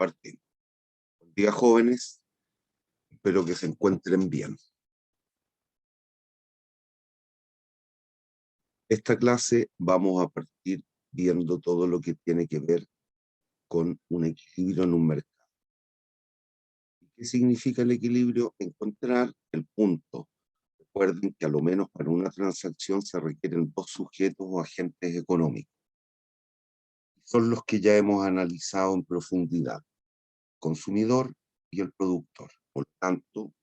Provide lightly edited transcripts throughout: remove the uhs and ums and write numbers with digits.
Partimos. Buen día, jóvenes. Espero que se encuentren bien. Esta clase vamos a partir viendo todo lo que tiene que ver con un equilibrio en un mercado. ¿Qué significa el equilibrio? Encontrar el punto. Recuerden que a lo menos para una transacción se requieren dos sujetos o agentes económicos. Son los que ya hemos analizado en profundidad, el consumidor y el productor. Por tanto,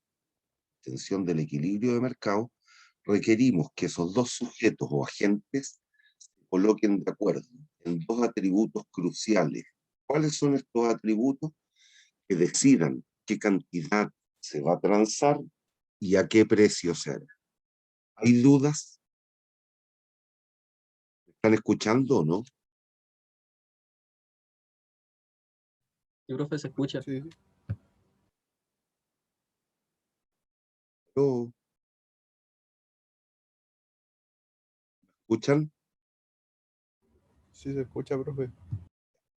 obtención del equilibrio de mercado, requerimos que esos dos sujetos o agentes se coloquen de acuerdo en dos atributos cruciales. ¿Cuáles son estos atributos? Que decidan qué cantidad se va a transar y a qué precio será. ¿Hay dudas? ¿Están escuchando o no? Sí, profe, se escucha. Sí. ¿No? ¿Me escuchan? Sí, se escucha, profe.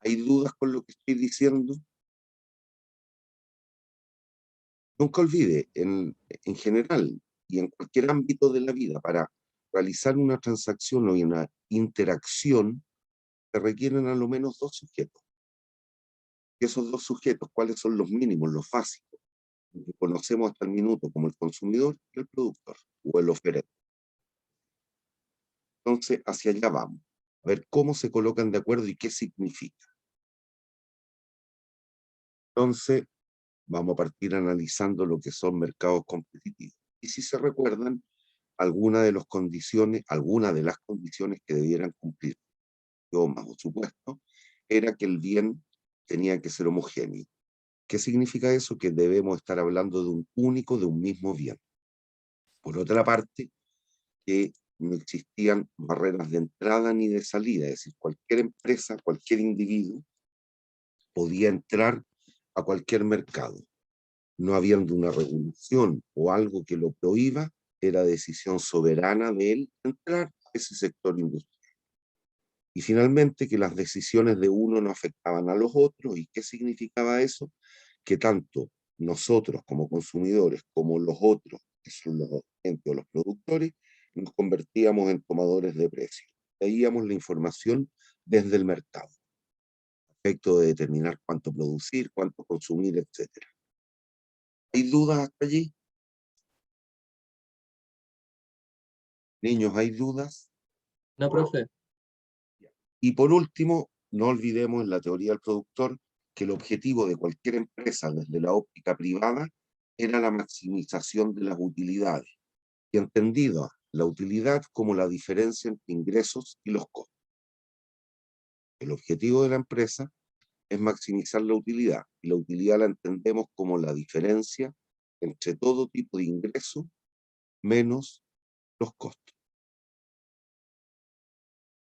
¿Hay dudas con lo que estoy diciendo? Nunca olvide, en general y en cualquier ámbito de la vida, para realizar una transacción o una interacción, se requieren a lo menos dos sujetos. Y esos dos sujetos, ¿cuáles son los mínimos, los básicos? Que conocemos hasta el minuto como el consumidor y el productor, o el oferente. Entonces, hacia allá vamos. A ver cómo se colocan de acuerdo y qué significa. Entonces, vamos a partir analizando lo que son mercados competitivos. Y si se recuerdan, algunas de las condiciones que debieran cumplir, yo bajo supuesto, era que el bien tenía que ser homogéneo. ¿Qué significa eso? Que debemos estar hablando de un mismo bien. Por otra parte, que no existían barreras de entrada ni de salida, es decir, cualquier empresa, cualquier individuo podía entrar a cualquier mercado. No habiendo una regulación o algo que lo prohíba, era decisión soberana de él entrar a ese sector industrial. Y finalmente, que las decisiones de uno no afectaban a los otros. ¿Y qué significaba eso? Que tanto nosotros como consumidores, como los otros, que son los agentes o los productores, nos convertíamos en tomadores de precios. Traíamos la información desde el mercado, a efecto de determinar cuánto producir, cuánto consumir, etc. ¿Hay dudas hasta allí? Niños, ¿hay dudas? No, profe. Y por último, no olvidemos en la teoría del productor que el objetivo de cualquier empresa desde la óptica privada era la maximización de las utilidades, y entendida la utilidad como la diferencia entre ingresos y los costos. El objetivo de la empresa es maximizar la utilidad, y la utilidad la entendemos como la diferencia entre todo tipo de ingreso menos los costos.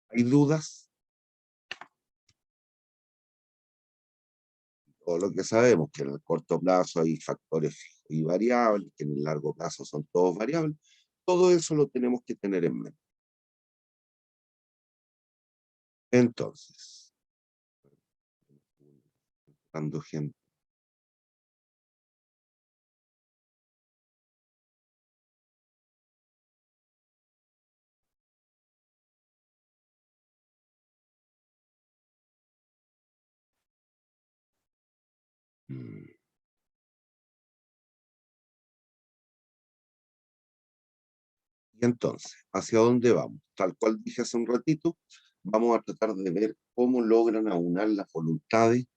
¿Hay dudas? Todo lo que sabemos, que en el corto plazo hay factores fijos y variables, que en el largo plazo son todos variables, todo eso lo tenemos que tener en mente. Entonces, dando gente. Y entonces, ¿hacia dónde vamos? Tal cual dije hace un ratito, vamos a tratar de ver cómo logran aunar las voluntades,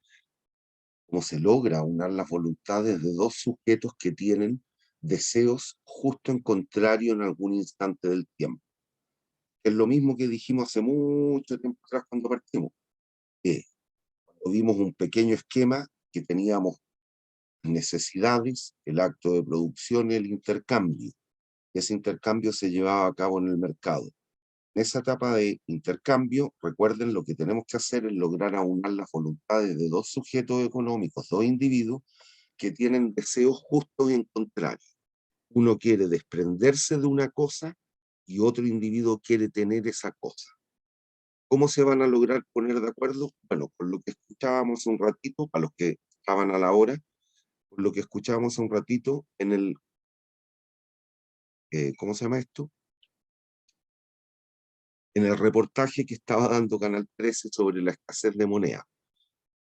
cómo se logra aunar las voluntades de dos sujetos que tienen deseos justo en contrario en algún instante del tiempo. Es lo mismo que dijimos hace mucho tiempo atrás cuando partimos. Cuando vimos un pequeño esquema que teníamos necesidades, el acto de producción y el intercambio. Ese intercambio se llevaba a cabo en el mercado. En esa etapa de intercambio, recuerden, lo que tenemos que hacer es lograr aunar las voluntades de dos sujetos económicos, dos individuos que tienen deseos justos y en contrario. Uno quiere desprenderse de una cosa y otro individuo quiere tener esa cosa. ¿Cómo se van a lograr poner de acuerdo? Bueno, con lo que escuchábamos un ratito, para los que estaban a la hora, con lo que escuchábamos un ratito en el, ¿cómo se llama esto? En el reportaje que estaba dando Canal 13 sobre la escasez de moneda.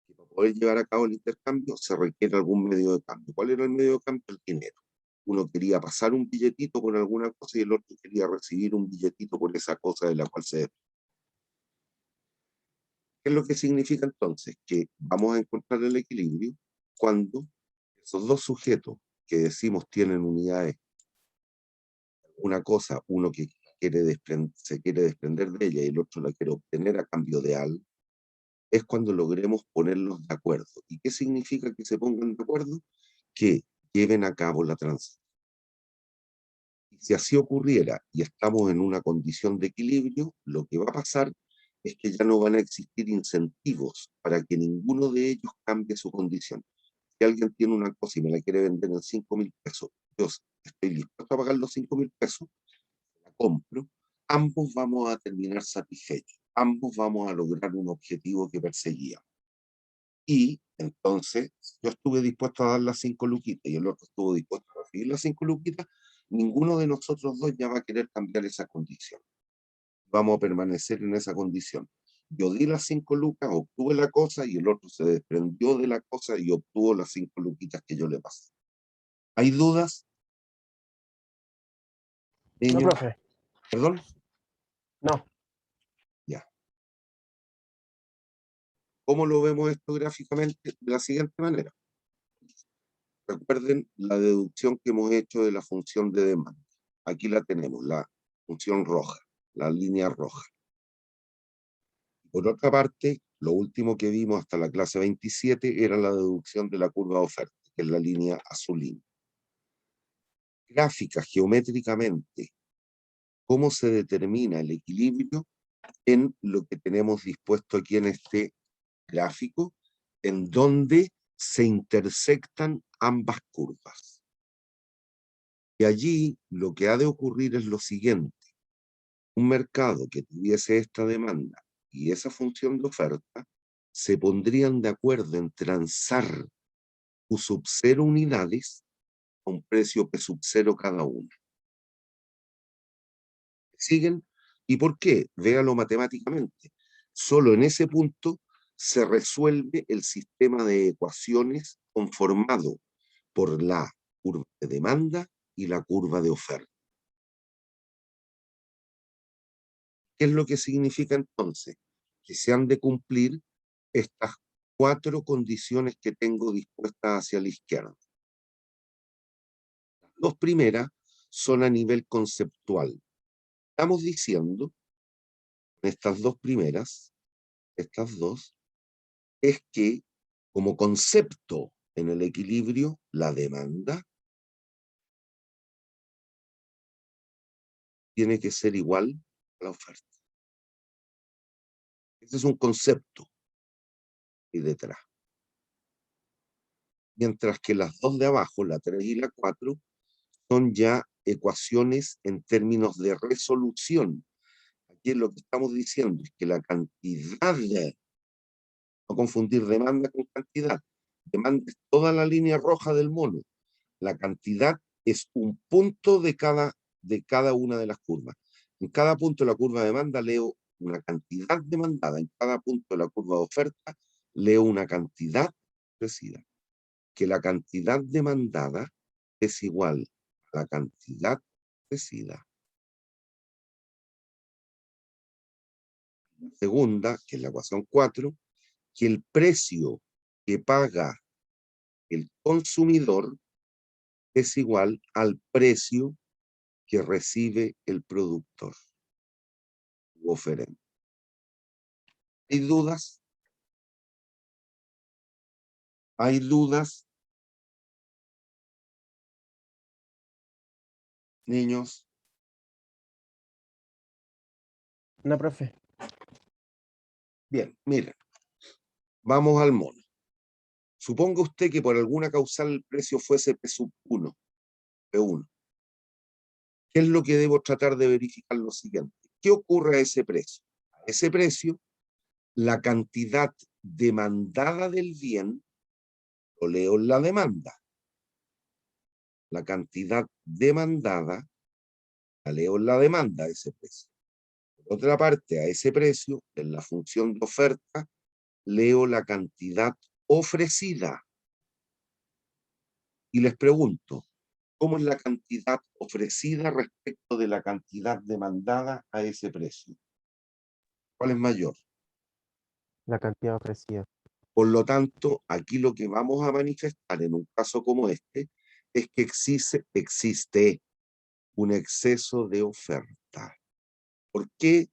Que para poder llevar a cabo el intercambio se requiere algún medio de cambio. ¿Cuál era el medio de cambio? El dinero. Uno quería pasar un billetito por alguna cosa y el otro quería recibir un billetito por esa cosa de la cual se... ¿Qué es lo que significa entonces? Que vamos a encontrar el equilibrio cuando esos dos sujetos que decimos tienen unidades, una cosa, uno que se quiere desprender de ella y el otro la quiere obtener a cambio de algo, es cuando logremos ponerlos de acuerdo. ¿Y qué significa que se pongan de acuerdo? Que lleven a cabo la transacción. Y si así ocurriera y estamos en una condición de equilibrio, lo que va a pasar es que ya no van a existir incentivos para que ninguno de ellos cambie su condición. Si alguien tiene una cosa y me la quiere vender en 5.000 pesos, yo estoy dispuesto a pagar los 5.000 pesos, la compro, ambos vamos a terminar satisfechos, ambos vamos a lograr un objetivo que perseguíamos. Y entonces yo estuve dispuesto a dar las 5 luquitas y el otro estuvo dispuesto a recibir las 5 luquitas, ninguno de nosotros dos ya va a querer cambiar esa condición. Vamos a permanecer en esa condición. Yo di las 5 lucas, obtuve la cosa y el otro se desprendió de la cosa y obtuvo las 5 luquitas que yo le pasé. ¿Hay dudas? No, Niños, profe. ¿perdón? No. Ya. ¿Cómo lo vemos esto gráficamente? De la siguiente manera. Recuerden la deducción que hemos hecho de la función de demanda. Aquí la tenemos, la función roja, la línea roja. Por otra parte, lo último que vimos hasta la clase 27 era la deducción de la curva de oferta, que es la línea azulina. Gráfica geométricamente, cómo se determina el equilibrio en lo que tenemos dispuesto aquí en este gráfico, en donde se intersectan ambas curvas. Y allí lo que ha de ocurrir es lo siguiente. Un mercado que tuviese esta demanda y esa función de oferta se pondrían de acuerdo en transar Q sub 0 unidades a un precio P sub 0 cada una. ¿Siguen? ¿Y por qué? Véalo matemáticamente. Solo en ese punto se resuelve el sistema de ecuaciones conformado por la curva de demanda y la curva de oferta. ¿Qué es lo que significa entonces? Que se han de cumplir estas 4 condiciones que tengo dispuestas hacia la izquierda. Las 2 primeras son a nivel conceptual. Estamos diciendo, estas 2 primeras, estas 2, es que como concepto en el equilibrio, la demanda tiene que ser igual a la oferta. Ese es un concepto y detrás. Mientras que las 2 de abajo, la 3 y la 4, son ya ecuaciones en términos de resolución. Aquí lo que estamos diciendo es que la cantidad, no confundir demanda con cantidad, demanda es toda la línea roja del mono, la cantidad es un punto de cada una de las curvas. En cada punto de la curva de demanda leo una cantidad demandada, en cada punto de la curva de oferta leo una cantidad ofrecida. Que la cantidad demandada es igual a la cantidad ofrecida. La segunda, que es la ecuación 4, que el precio que paga el consumidor es igual al precio que recibe el productor u oferente. ¿Hay dudas? ¿Hay dudas? Niños, No, profe. bien, miren, vamos al mono. Suponga usted que por alguna causal el precio fuese P sub 1, P1. ¿Qué es lo que debo tratar de verificar? Lo siguiente. ¿Qué ocurre a ese precio? A ese precio la cantidad demandada del bien, lo leo en la demanda. La cantidad demandada, la leo en la demanda a ese precio. Por otra parte, a ese precio, en la función de oferta, leo la cantidad ofrecida. Y les pregunto, ¿cómo es la cantidad ofrecida respecto de la cantidad demandada a ese precio? ¿Cuál es mayor? La cantidad ofrecida. Por lo tanto, aquí lo que vamos a manifestar en un caso como este es que existe un exceso de oferta. ¿Por qué?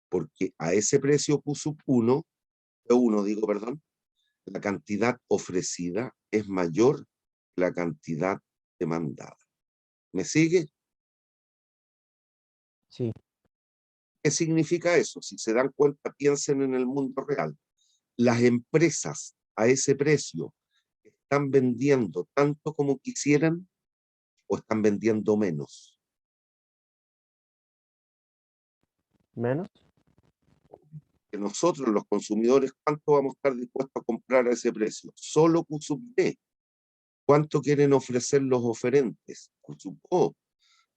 Porque a ese precio Q1, la cantidad ofrecida es mayor que la cantidad demandada. ¿Me sigue? Sí. ¿Qué significa eso? Si se dan cuenta, piensen en el mundo real. Las empresas a ese precio están vendiendo tanto como quisieran o están vendiendo menos. ¿Menos? Que nosotros, los consumidores, ¿cuánto vamos a estar dispuestos a comprar a ese precio? Solo Q-B. ¿Cuánto quieren ofrecer los oferentes? Q-O.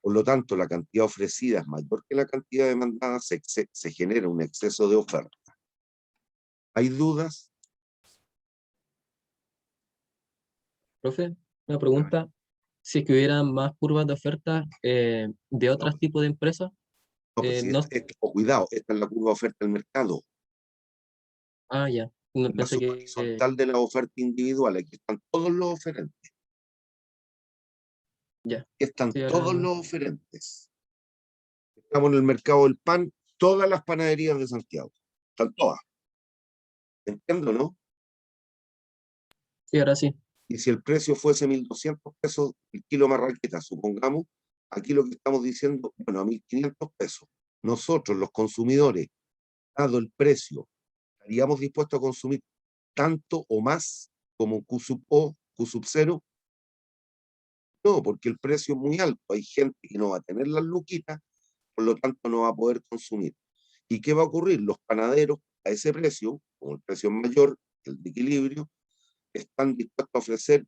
Por lo tanto, la cantidad ofrecida es mayor que la cantidad demandada, se genera un exceso de oferta. ¿Hay dudas? Profe, una pregunta. Si es que hubiera más curvas de oferta de otros tipos de empresas, No, pues no. cuidado, esta es la curva de oferta del mercado. Ah, ya. No En la pensé que. subhorizontal de la oferta individual, aquí están todos los oferentes. Ya. Aquí están Sí, todos ahora. los oferentes. Estamos en el mercado del pan, todas las panaderías de Santiago. Están todas. Entiendo, ¿no? Sí, ahora sí. Y si el precio fuese 1.200 pesos el kilo marraqueta, supongamos, aquí lo que estamos diciendo, bueno, a 1.500 pesos. Nosotros, los consumidores, dado el precio, ¿estaríamos dispuestos a consumir tanto o más como Q-O, Q-0? No, porque el precio es muy alto. Hay gente que no va a tener las luquitas, por lo tanto no va a poder consumir. ¿Y qué va a ocurrir? Los panaderos a ese precio, como el precio es mayor, el de equilibrio, están dispuestos a ofrecer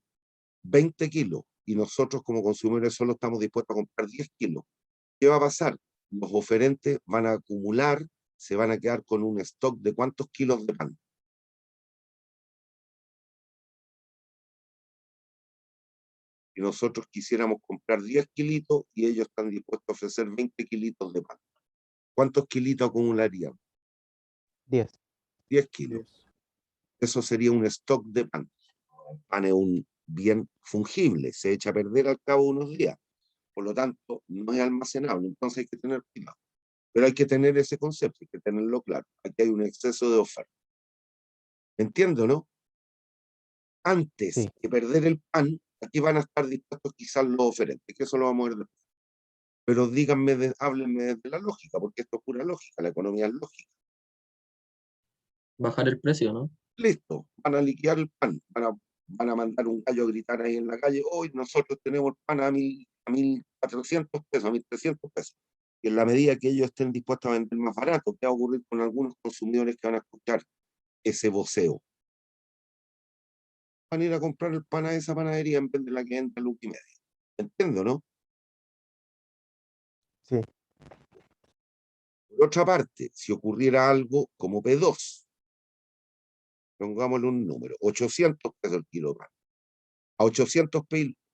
20 kilos y nosotros como consumidores solo estamos dispuestos a comprar 10 kilos. ¿Qué va a pasar? Los oferentes van a acumular, se van a quedar con un stock de ¿cuántos kilos de pan? Y nosotros quisiéramos comprar 10 kilitos y ellos están dispuestos a ofrecer 20 kilitos de pan. ¿Cuántos kilitos acumularían? 10. 10 kilos. Eso sería un stock de pan. El pan es un bien fungible, se echa a perder al cabo de unos días. Por lo tanto, no es almacenable, entonces hay que tener cuidado. Pero hay que tener ese concepto, hay que tenerlo claro. Aquí hay un exceso de oferta. ¿Entiendo, no? Antes Sí. de perder el pan, aquí van a estar dispuestos quizás los oferentes, que eso lo vamos a ver después. Pero díganme, háblenme desde la lógica, porque esto es pura lógica, la economía es lógica. Bajar el precio, ¿no? Listo, van a liquidar el pan, van a mandar un gallo a gritar ahí en la calle, hoy nosotros tenemos el pan a 1.400 pesos, a 1.300 pesos. Y en la medida que ellos estén dispuestos a vender más barato, ¿qué va a ocurrir con algunos consumidores que van a escuchar ese voceo? Van a ir a comprar el pan a esa panadería en vez de la que entra a lucas y medio. Entiendo, ¿no? Sí. Por otra parte, si ocurriera algo como P2, pongámosle un número, 800 pesos el kilo de pan. A 800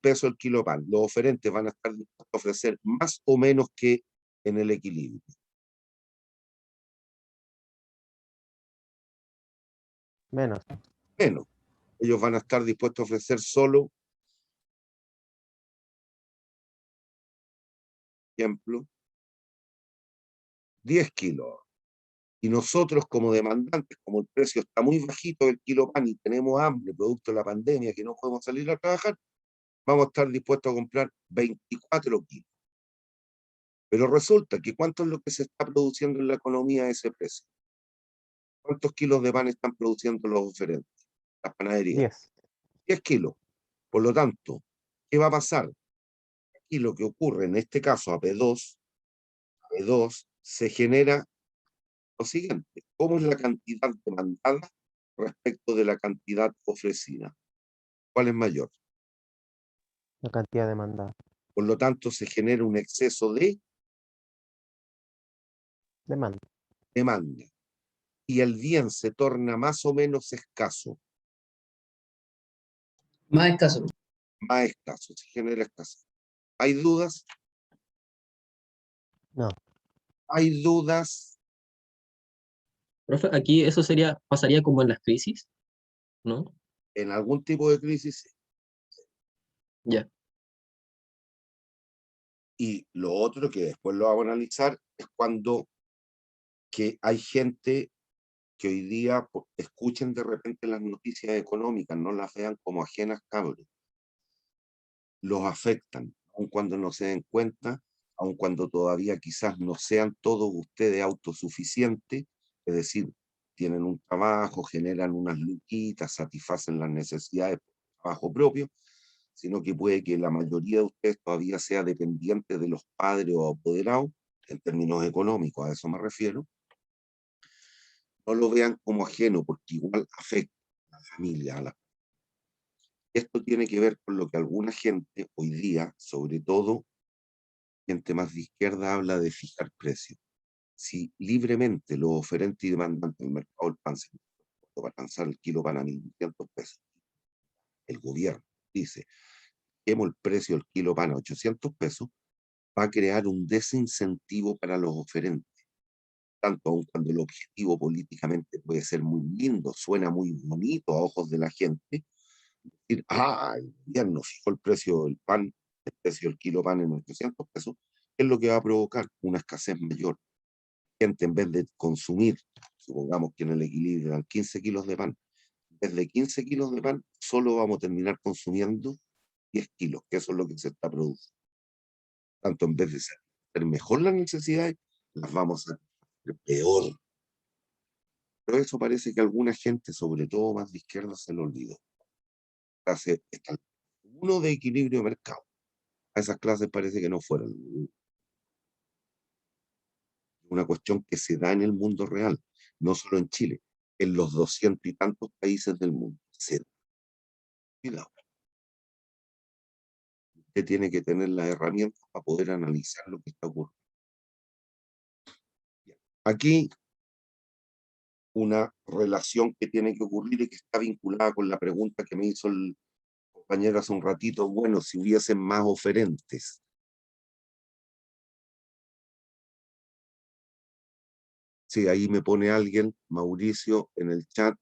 pesos el kilo de pan, los oferentes van a estar dispuestos a ofrecer más o menos que en el equilibrio. Menos. Menos. Ellos van a estar dispuestos a ofrecer solo, por ejemplo, 10 kilos. Y nosotros como demandantes, como el precio está muy bajito del kilo de pan y tenemos hambre, producto de la pandemia, que no podemos salir a trabajar, vamos a estar dispuestos a comprar 24 kilos. Pero resulta que ¿cuánto es lo que se está produciendo en la economía a ese precio? ¿Cuántos kilos de pan están produciendo los oferentes? Las panaderías. 10. 10 kilos. Por lo tanto, ¿qué va a pasar? Aquí lo que ocurre en este caso a P2 se genera lo siguiente. ¿Cómo es la cantidad demandada respecto de la cantidad ofrecida? ¿Cuál es mayor? La cantidad demandada. Por lo tanto, se genera un exceso de Demanda. demanda y el bien se torna más o menos escaso. Más escaso. Más escaso, se genera escasez. ¿Hay dudas? No. ¿Hay dudas? Profe, aquí eso pasaría como en las crisis, ¿no? En algún tipo de crisis. Ya. Y lo otro que después lo vamos a analizar es cuando que hay gente que hoy día escuchen de repente las noticias económicas, no las vean como ajenas, cabros. Los afectan, aun cuando no se den cuenta, aun cuando todavía quizás no sean todos ustedes autosuficientes, es decir, tienen un trabajo, generan unas luquitas, satisfacen las necesidades por trabajo propio, sino que puede que la mayoría de ustedes todavía sea dependiente de los padres o apoderados, en términos económicos, a eso me refiero. No lo vean como ajeno, porque igual afecta a la familia. Esto tiene que ver con lo que alguna gente hoy día, sobre todo gente más de izquierda, habla de fijar precios. Si libremente los oferentes y demandantes del mercado del pan se para lanzar el kilo pan a 1.200 pesos, el gobierno dice, quemo el precio del kilo pan a 800 pesos, va a crear un desincentivo para los oferentes. Tanto aun cuando el objetivo políticamente puede ser muy lindo, suena muy bonito a ojos de la gente, decir, el gobierno fijó el precio del pan, el precio del kilo pan en 800 pesos, es lo que va a provocar una escasez mayor. Gente, en vez de consumir, supongamos que en el equilibrio dan 15 kilos de pan, en vez de 15 kilos de pan, solo vamos a terminar consumiendo 10 kilos, que eso es lo que se está produciendo. Tanto en vez de ser mejor las necesidades, las vamos a hacer peor. Pero eso parece que a alguna gente, sobre todo más de izquierda, se lo olvidó. Clase, está uno de equilibrio de mercado. A esas clases parece que no fueron. Una cuestión que se da en el mundo real, no solo en Chile, en los 200 y tantos países del mundo. Se da. Cuidado. Usted tiene que tener las herramientas para poder analizar lo que está ocurriendo. Aquí una relación que tiene que ocurrir y que está vinculada con la pregunta que me hizo el compañero hace un ratito, bueno, si hubiesen más oferentes. Sí, ahí me pone alguien, Mauricio, en el chat,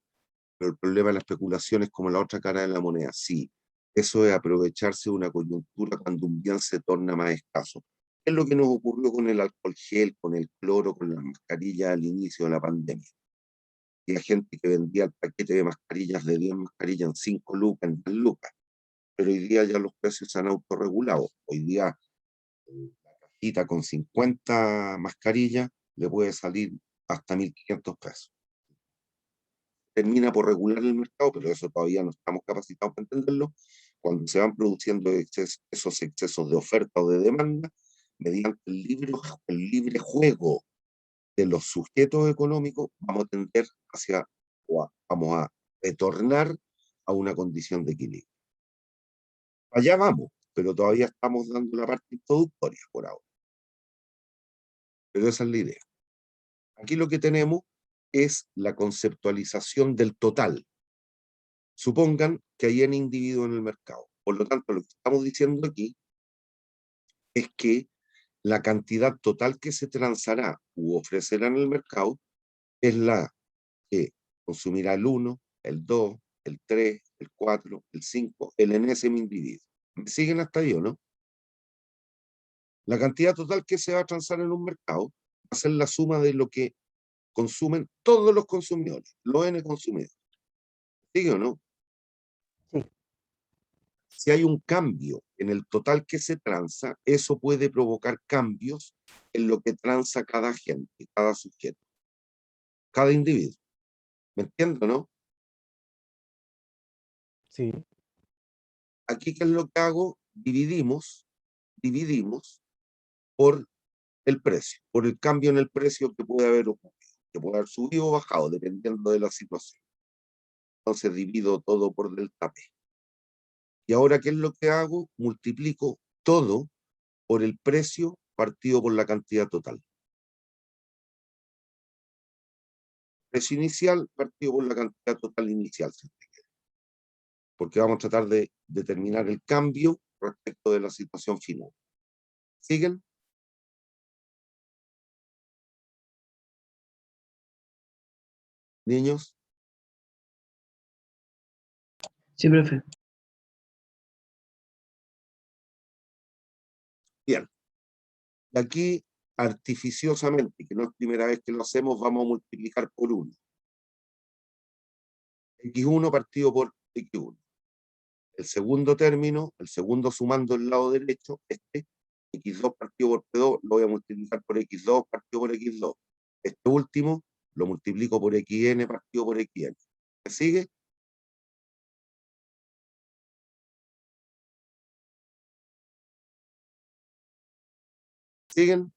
pero el problema de la especulación es como la otra cara de la moneda. Sí, eso es aprovecharse de una coyuntura cuando un bien se torna más escaso. Es lo que nos ocurrió con el alcohol gel, con el cloro, con las mascarillas al inicio de la pandemia. Había gente que vendía el paquete de mascarillas de 10 mascarillas en 5 lucas, en 10 lucas. Pero hoy día ya los precios se han autorregulado. Hoy día la cajita con 50 mascarillas le puede salir hasta 1.500 pesos. Termina por regular el mercado, pero eso todavía no estamos capacitados para entenderlo. Cuando se van produciendo esos excesos de oferta o de demanda, mediante el libre juego de los sujetos económicos, vamos a tender hacia, vamos a retornar a una condición de equilibrio. Allá vamos, pero todavía estamos dando la parte introductoria por ahora. Pero esa es la idea. Aquí lo que tenemos es la conceptualización del total. Supongan que hay N individuos en el mercado. Por lo tanto, lo que estamos diciendo aquí es que la cantidad total que se transará u ofrecerá en el mercado es la que consumirá el 1, el 2, el 3, el 4, el 5, el enésimo individuo. ¿Me siguen hasta ahí o no? La cantidad total que se va a transar en un mercado va a ser la suma de lo que consumen todos los consumidores, los N consumidores. ¿Sigue o no? Sí. Si hay un cambio en el total que se transa, eso puede provocar cambios en lo que transa cada gente, cada sujeto, cada individuo. ¿Me entiendo, no? Sí. Aquí, ¿qué es lo que hago? Dividimos por el precio, por el cambio en el precio que puede haber ocurrido. que puede haber subido o bajado, dependiendo de la situación. Entonces divido todo por delta P. Y ahora, ¿qué es lo que hago? Multiplico todo por el precio partido por la cantidad total. Precio inicial partido por la cantidad total inicial, si usted quiere. Porque vamos a tratar de determinar el cambio respecto de la situación final. ¿Siguen? Niños. Sí, profe. Bien. Y aquí, artificiosamente, que no es primera vez que lo hacemos, vamos a multiplicar por 1. X1 partido por X1. El segundo término, el segundo sumando el lado derecho, X2 partido por P2, lo voy a multiplicar por X2 partido por X2. Este último lo multiplico por XN partido por XN. ¿Me sigue? ¿Siguen?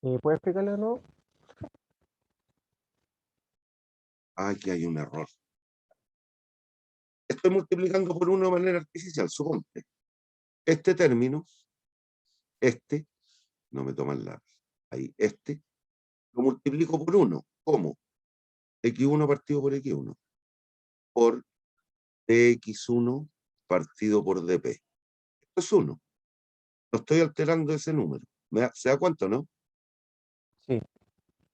¿Puedes explicarlo de nuevo? Aquí hay un error. Estoy multiplicando por 1 de manera artificial, suponte. Este término, no me toman la... Ahí, lo multiplico por 1. ¿Cómo? X1 partido por X1. Por dx1 partido por dp. Esto es 1. No estoy alterando ese número. ¿Se da cuenta, no? Sí.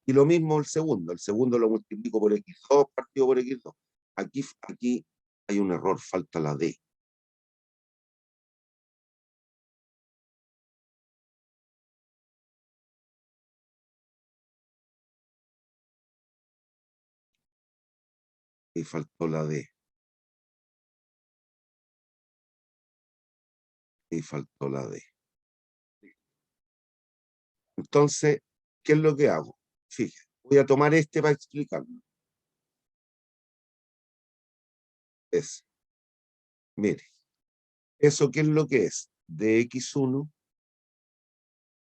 Y lo mismo el segundo. El segundo lo multiplico por x2 partido por x2. Aquí hay un error, falta la d. Y faltó la d. Y faltó la d. Entonces, ¿qué es lo que hago? Fíjense, voy a tomar para explicarlo. Mire, ¿eso qué es lo que es? Dx1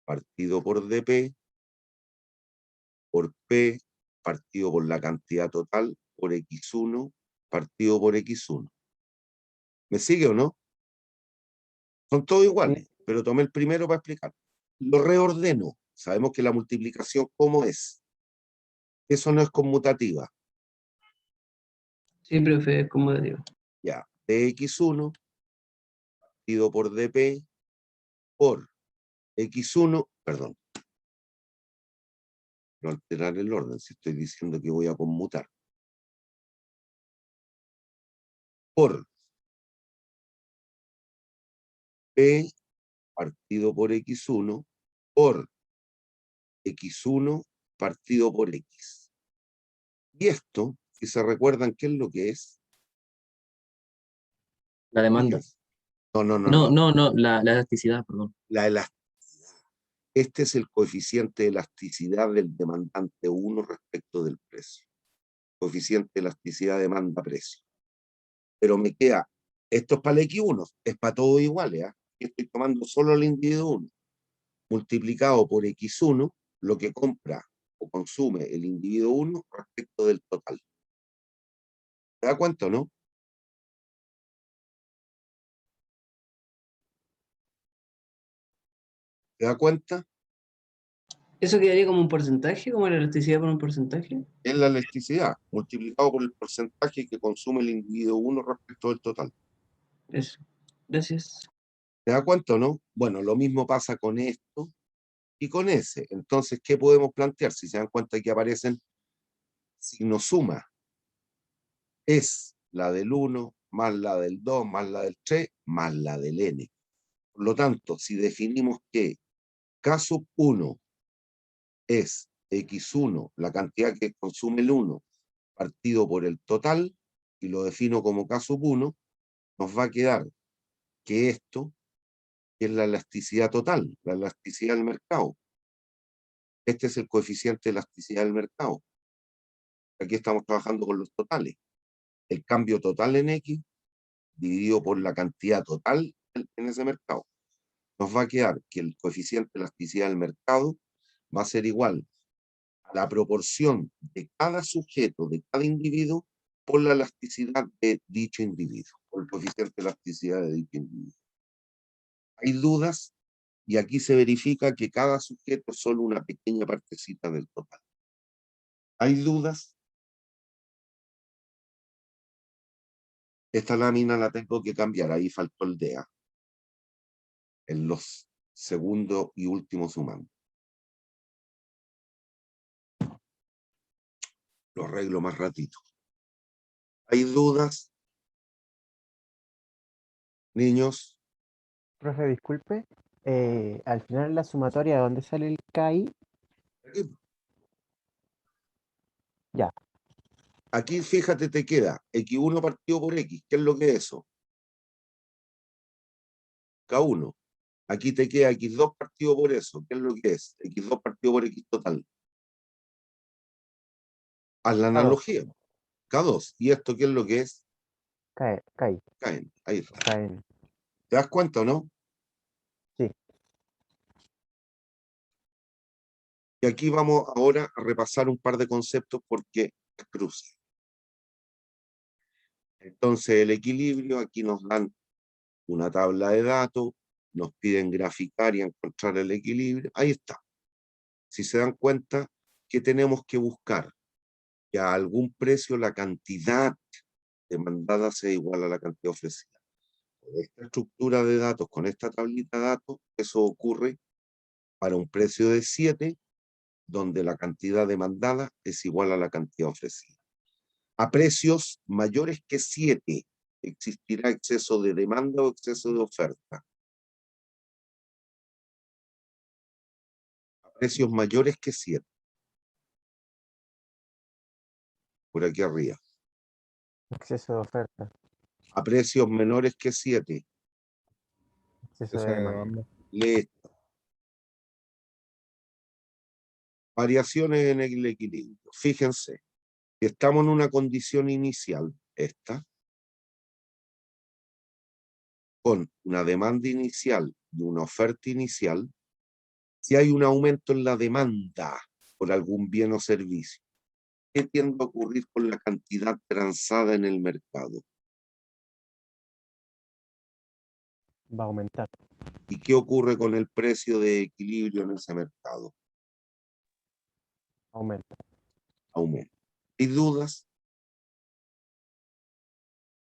partido por dp por p partido por la cantidad total por x1 partido por x1. ¿Me sigue o no? Son todos iguales, pero tomé el primero para explicar. Lo reordeno. Sabemos que la multiplicación, ¿cómo es? Eso no es conmutativa. Sí, profe, es como digo. Ya, dx1 partido por dp por x1, perdón, no alterar el orden, si estoy diciendo que voy a conmutar. Por p partido por x1 por x1 partido por x. Y esto, si se recuerdan, ¿qué es lo que es? La demanda. No. La elasticidad, perdón. La elasticidad. Este es el coeficiente de elasticidad del demandante 1 respecto del precio. Coeficiente de elasticidad demanda-precio. Pero me queda, esto es para el X1, es para todos iguales. Estoy tomando solo el individuo 1, multiplicado por X1, lo que compra o consume el individuo 1 respecto del total. ¿Se da cuenta o no? ¿Se da cuenta? ¿Eso quedaría como un porcentaje, como la elasticidad por un porcentaje? Es la elasticidad, multiplicado por el porcentaje que consume el individuo 1 respecto del total. Eso. Gracias. ¿Se da cuenta o no? Bueno, lo mismo pasa con esto y con ese. Entonces, ¿qué podemos plantear? Si se dan cuenta que aparecen signos suma. Es la del 1 más la del 2 más la del 3 más la del n. Por lo tanto, si definimos que K sub 1 es X1, la cantidad que consume el 1, partido por el total, y lo defino como K sub 1, nos va a quedar que esto es la elasticidad total, la elasticidad del mercado. Este es el coeficiente de elasticidad del mercado. Aquí estamos trabajando con los totales. El cambio total en X dividido por la cantidad total en ese mercado. Nos va a quedar que el coeficiente de elasticidad del mercado va a ser igual a la proporción de cada sujeto, de cada individuo, por la elasticidad de dicho individuo, por el coeficiente de elasticidad de dicho individuo. Hay dudas y aquí se verifica que cada sujeto es solo una pequeña partecita del total. ¿Hay dudas? Esta lámina la tengo que cambiar, ahí faltó el DEA. En los segundos y últimos sumandos. Lo arreglo más ratito. ¿Hay dudas? Niños, Profe, disculpe. Al final la sumatoria, ¿dónde sale el KI? aquí, Ya, aquí fíjate te queda X1 partido por X. ¿Qué es lo que es eso? K1. Aquí te queda X2 partido por eso. ¿Qué es lo que es? X2 partido por X total. Haz la K2, analogía. K2. ¿Y esto qué es lo que es? KI, KN. Ahí está. KN. ¿Te das cuenta o no? Sí. Y aquí vamos ahora a repasar un par de conceptos porque es crucial. Entonces el equilibrio, aquí nos dan una tabla de datos, nos piden graficar y encontrar el equilibrio. Ahí está. Si se dan cuenta, ¿qué tenemos que buscar? Que a algún precio la cantidad demandada sea igual a la cantidad ofrecida. Con esta estructura de datos, con esta tablita de datos, eso ocurre para un precio de 7, donde la cantidad demandada es igual a la cantidad ofrecida. A precios mayores que 7, existirá exceso de demanda o exceso de oferta. A precios mayores que 7. Por aquí arriba. Exceso de oferta, A precios menores que 7. exceso Eso de de demanda. demanda. Listo. Variaciones en el equilibrio. Fíjense, si estamos en una condición inicial, esta, con una demanda inicial y una oferta inicial, si hay un aumento en la demanda por algún bien o servicio, ¿qué tiende a ocurrir con la cantidad transada en el mercado? Va a aumentar. ¿Y qué ocurre con el precio de equilibrio en ese mercado? Aumenta. Aumenta. ¿Hay dudas?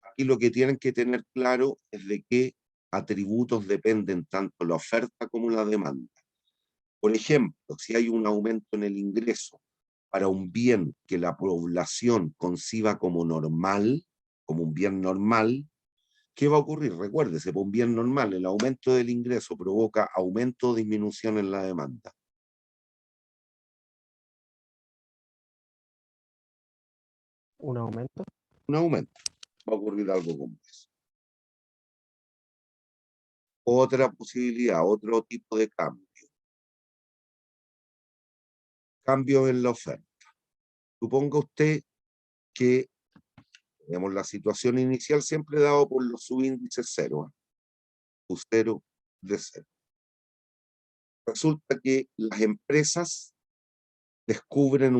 Aquí lo que tienen que tener claro es de qué atributos dependen tanto la oferta como la demanda. Por ejemplo, si hay un aumento en el ingreso para un bien que la población conciba como normal, como un bien normal, ¿qué va a ocurrir? Recuérdese, por un bien normal, el aumento del ingreso provoca aumento o disminución en la demanda. Un aumento. Un aumento. Va a ocurrir algo como eso. Otra posibilidad, otro tipo de cambio. Cambio en la oferta. Suponga usted que tenemos la situación inicial siempre dado por los subíndices cero, U0 de 0. Resulta que las empresas descubren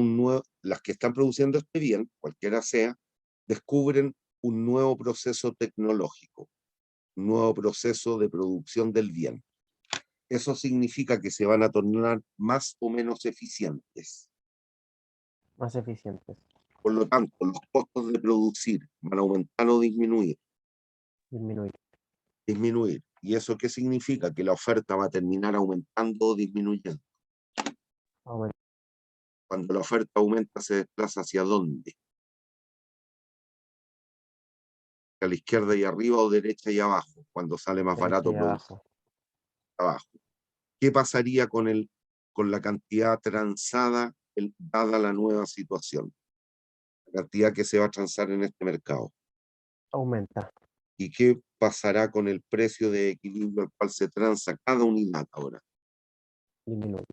las que están produciendo este bien, cualquiera sea, descubren un nuevo proceso tecnológico, un nuevo proceso de producción del bien. Eso significa que se van a tornar más o menos eficientes. Más eficientes. Por lo tanto, los costos de producir van a aumentar o disminuir. Disminuir. Disminuir. ¿Y eso qué significa? Que la oferta va a terminar aumentando o disminuyendo. Aumenta. Cuando la oferta aumenta, ¿se desplaza hacia dónde? ¿A la izquierda y arriba o derecha y abajo? Cuando sale más Derecha barato y producir abajo. abajo. ¿Qué pasaría con la cantidad transada dada la nueva situación? La cantidad que se va a transar en este mercado. Aumenta. ¿Y qué pasará con el precio de equilibrio al cual se transa cada unidad ahora? Disminuye.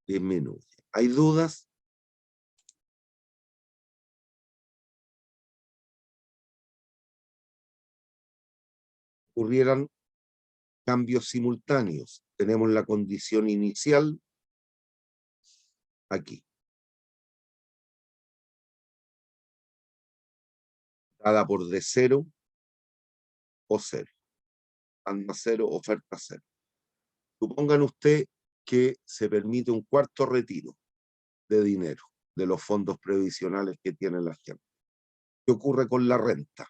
Disminuye. ¿Hay dudas? Ocurrieran cambios simultáneos. Tenemos la condición inicial aquí. dada por D0 o 0. Demanda 0, oferta 0. Supongan usted que se permite un cuarto retiro de dinero de los fondos previsionales que tiene la gente. ¿Qué ocurre con la renta?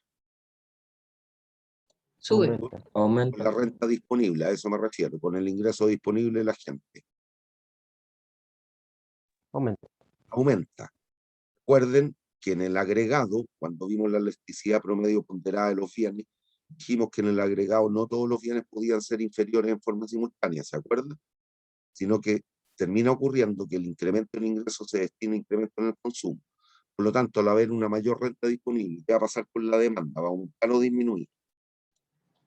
Sube. Aumenta. Con Aumenta. la renta disponible, a eso me refiero, con el ingreso disponible de la gente. Aumenta. Aumenta. Recuerden que en el agregado, cuando vimos la elasticidad promedio ponderada de los bienes, dijimos que en el agregado no todos los bienes podían ser inferiores en forma simultánea, ¿se acuerdan? Sino que termina ocurriendo que el incremento del ingreso se destina a incremento en el consumo. Por lo tanto, al haber una mayor renta disponible, ¿qué va a pasar con la demanda? ¿Va a aumentar o disminuir?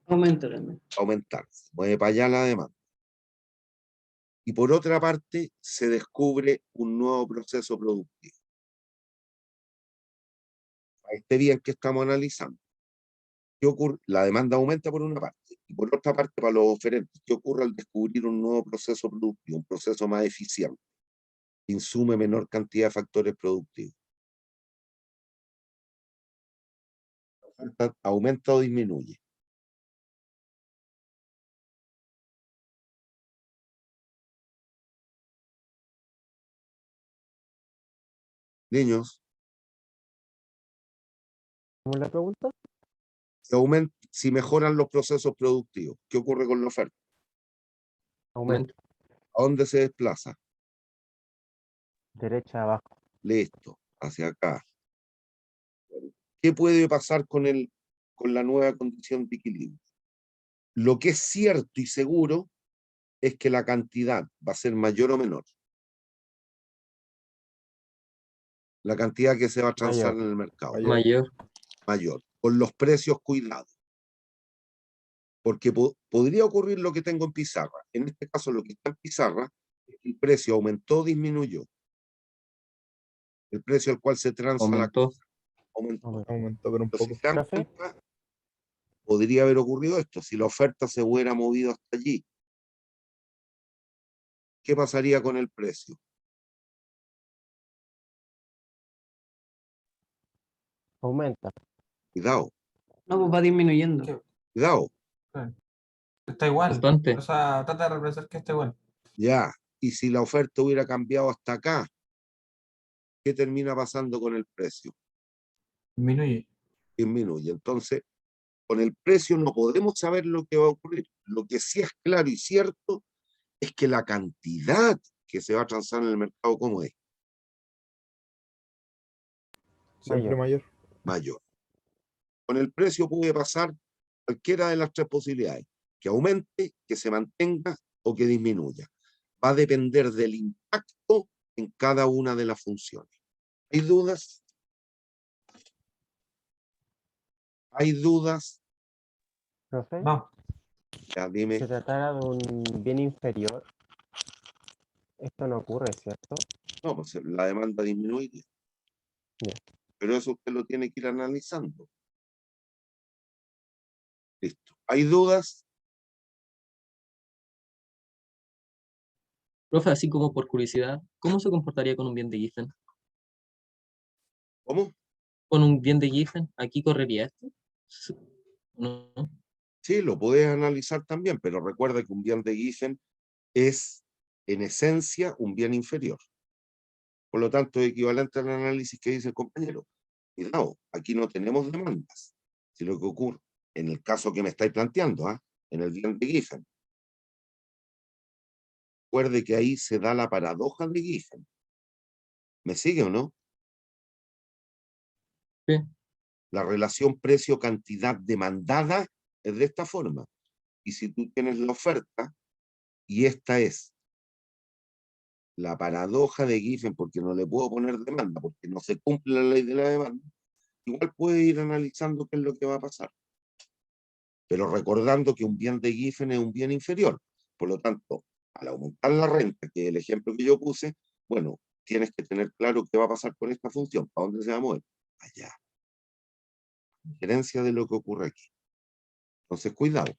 Aumenta también. Aumentar. Se mueve para allá la demanda. Y por otra parte, se descubre un nuevo proceso productivo. A este bien que estamos analizando. ¿Qué ocurre? La demanda aumenta por una parte. Y por otra parte, para los oferentes, ¿qué ocurre al descubrir un nuevo proceso productivo? Un proceso más eficiente. Insume menor cantidad de factores productivos. ¿Aumenta o disminuye? Niños, ¿Cómo es la pregunta? si mejoran los procesos productivos, ¿qué ocurre con la oferta? Aumenta. ¿A dónde se desplaza? Derecha abajo. Listo, hacia acá. ¿Qué puede pasar con la nueva condición de equilibrio? Lo que es cierto y seguro es que la cantidad va a ser mayor o menor. La cantidad que se va a transar Mayor. en el mercado. Mayor. Mayor. Con los precios cuidados. Porque podría ocurrir lo que tengo en pizarra. En este caso, lo que está en pizarra es que el precio aumentó o disminuyó. El precio al cual se transa la Aumentó. cosa aumentó. Aumentó, pero un Pero si poco. se dan ¿Profe? cuenta, podría haber ocurrido esto. Si la oferta se hubiera movido hasta allí, ¿qué pasaría con el precio? Aumenta. Cuidado, No, pues va disminuyendo. Sí, cuidado. claro. Está igual. Bastante. O sea, trata de representar que está igual. Ya. Y si la oferta hubiera cambiado hasta acá, ¿qué termina pasando con el precio? Disminuye. Disminuye. Entonces, con el precio no podemos saber lo que va a ocurrir. Lo que sí es claro y cierto es que la cantidad que se va a transar en el mercado, ¿cómo es? Siempre mayor. Mayor. Con el precio puede pasar cualquiera de las tres posibilidades, que aumente, que se mantenga o que disminuya. Va a depender del impacto en cada una de las funciones. ¿Hay dudas? ¿Hay dudas? ¿Profe? No, Ya Si dime. se tratara de un bien inferior, esto no ocurre, ¿cierto? No, pues la demanda disminuiría. Ya. Pero eso usted lo tiene que ir analizando. Listo. ¿Hay dudas? Profe, así como por curiosidad, ¿cómo se comportaría con un bien de Giffen? ¿Cómo? ¿Con un bien de Giffen? ¿Aquí correría esto? No. Sí, lo puedes analizar también, pero recuerda que un bien de Giffen es en esencia un bien inferior. Por lo tanto, es equivalente al análisis que dice el compañero. Cuidado, aquí no tenemos demandas. Si lo que ocurre, en el caso que me estáis planteando, en el bien de Giffen, recuerde que ahí se da la paradoja de Giffen. ¿Me sigue o no? Sí. La relación precio-cantidad demandada es de esta forma. Y si tú tienes la oferta, y esta es la paradoja de Giffen, porque no le puedo poner demanda, porque no se cumple la ley de la demanda, igual puede ir analizando qué es lo que va a pasar. Pero recordando que un bien de Giffen es un bien inferior. Por lo tanto, al aumentar la renta, que es el ejemplo que yo puse, bueno, tienes que tener claro qué va a pasar con esta función. ¿Para dónde se va a mover? Allá. Diferencia de lo que ocurre aquí. Entonces, cuidado.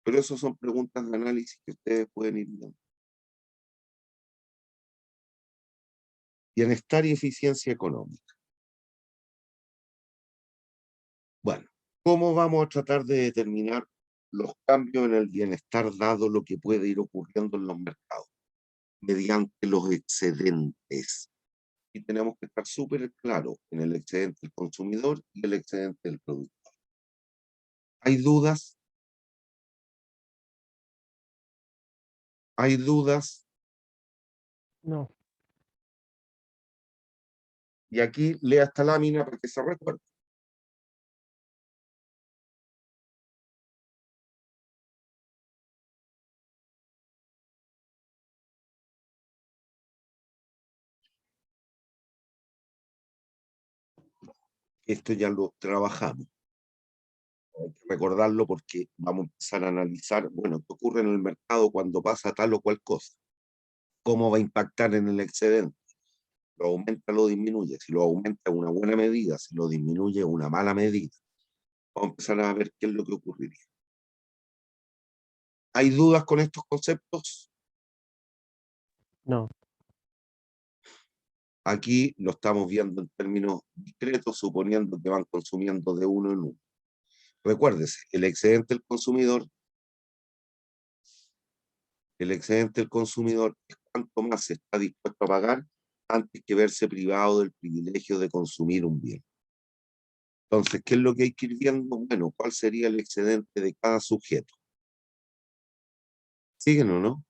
Pero eso son preguntas de análisis que ustedes pueden ir viendo. Bienestar y eficiencia económica. Bueno, ¿cómo vamos a tratar de determinar los cambios en el bienestar dado lo que puede ir ocurriendo en los mercados? Mediante los excedentes. Y tenemos que estar súper claros en el excedente del consumidor y el excedente del productor. ¿Hay dudas? ¿Hay dudas? No. Y aquí lea esta lámina para que se recuerde. Esto ya lo trabajamos. Hay que recordarlo porque vamos a empezar a analizar, bueno, qué ocurre en el mercado cuando pasa tal o cual cosa. ¿Cómo va a impactar en el excedente? ¿Lo aumenta o lo disminuye? Si lo aumenta es una buena medida, si lo disminuye es una mala medida. Vamos a empezar a ver qué es lo que ocurriría. ¿Hay dudas con estos conceptos? No. Aquí lo estamos viendo en términos discretos, suponiendo que van consumiendo de uno en uno. Recuérdese, el excedente del consumidor es cuánto más se está dispuesto a pagar antes que verse privado del privilegio de consumir un bien. Entonces, ¿qué es lo que hay que ir viendo? Bueno, ¿cuál sería el excedente de cada sujeto? ¿Siguen o no?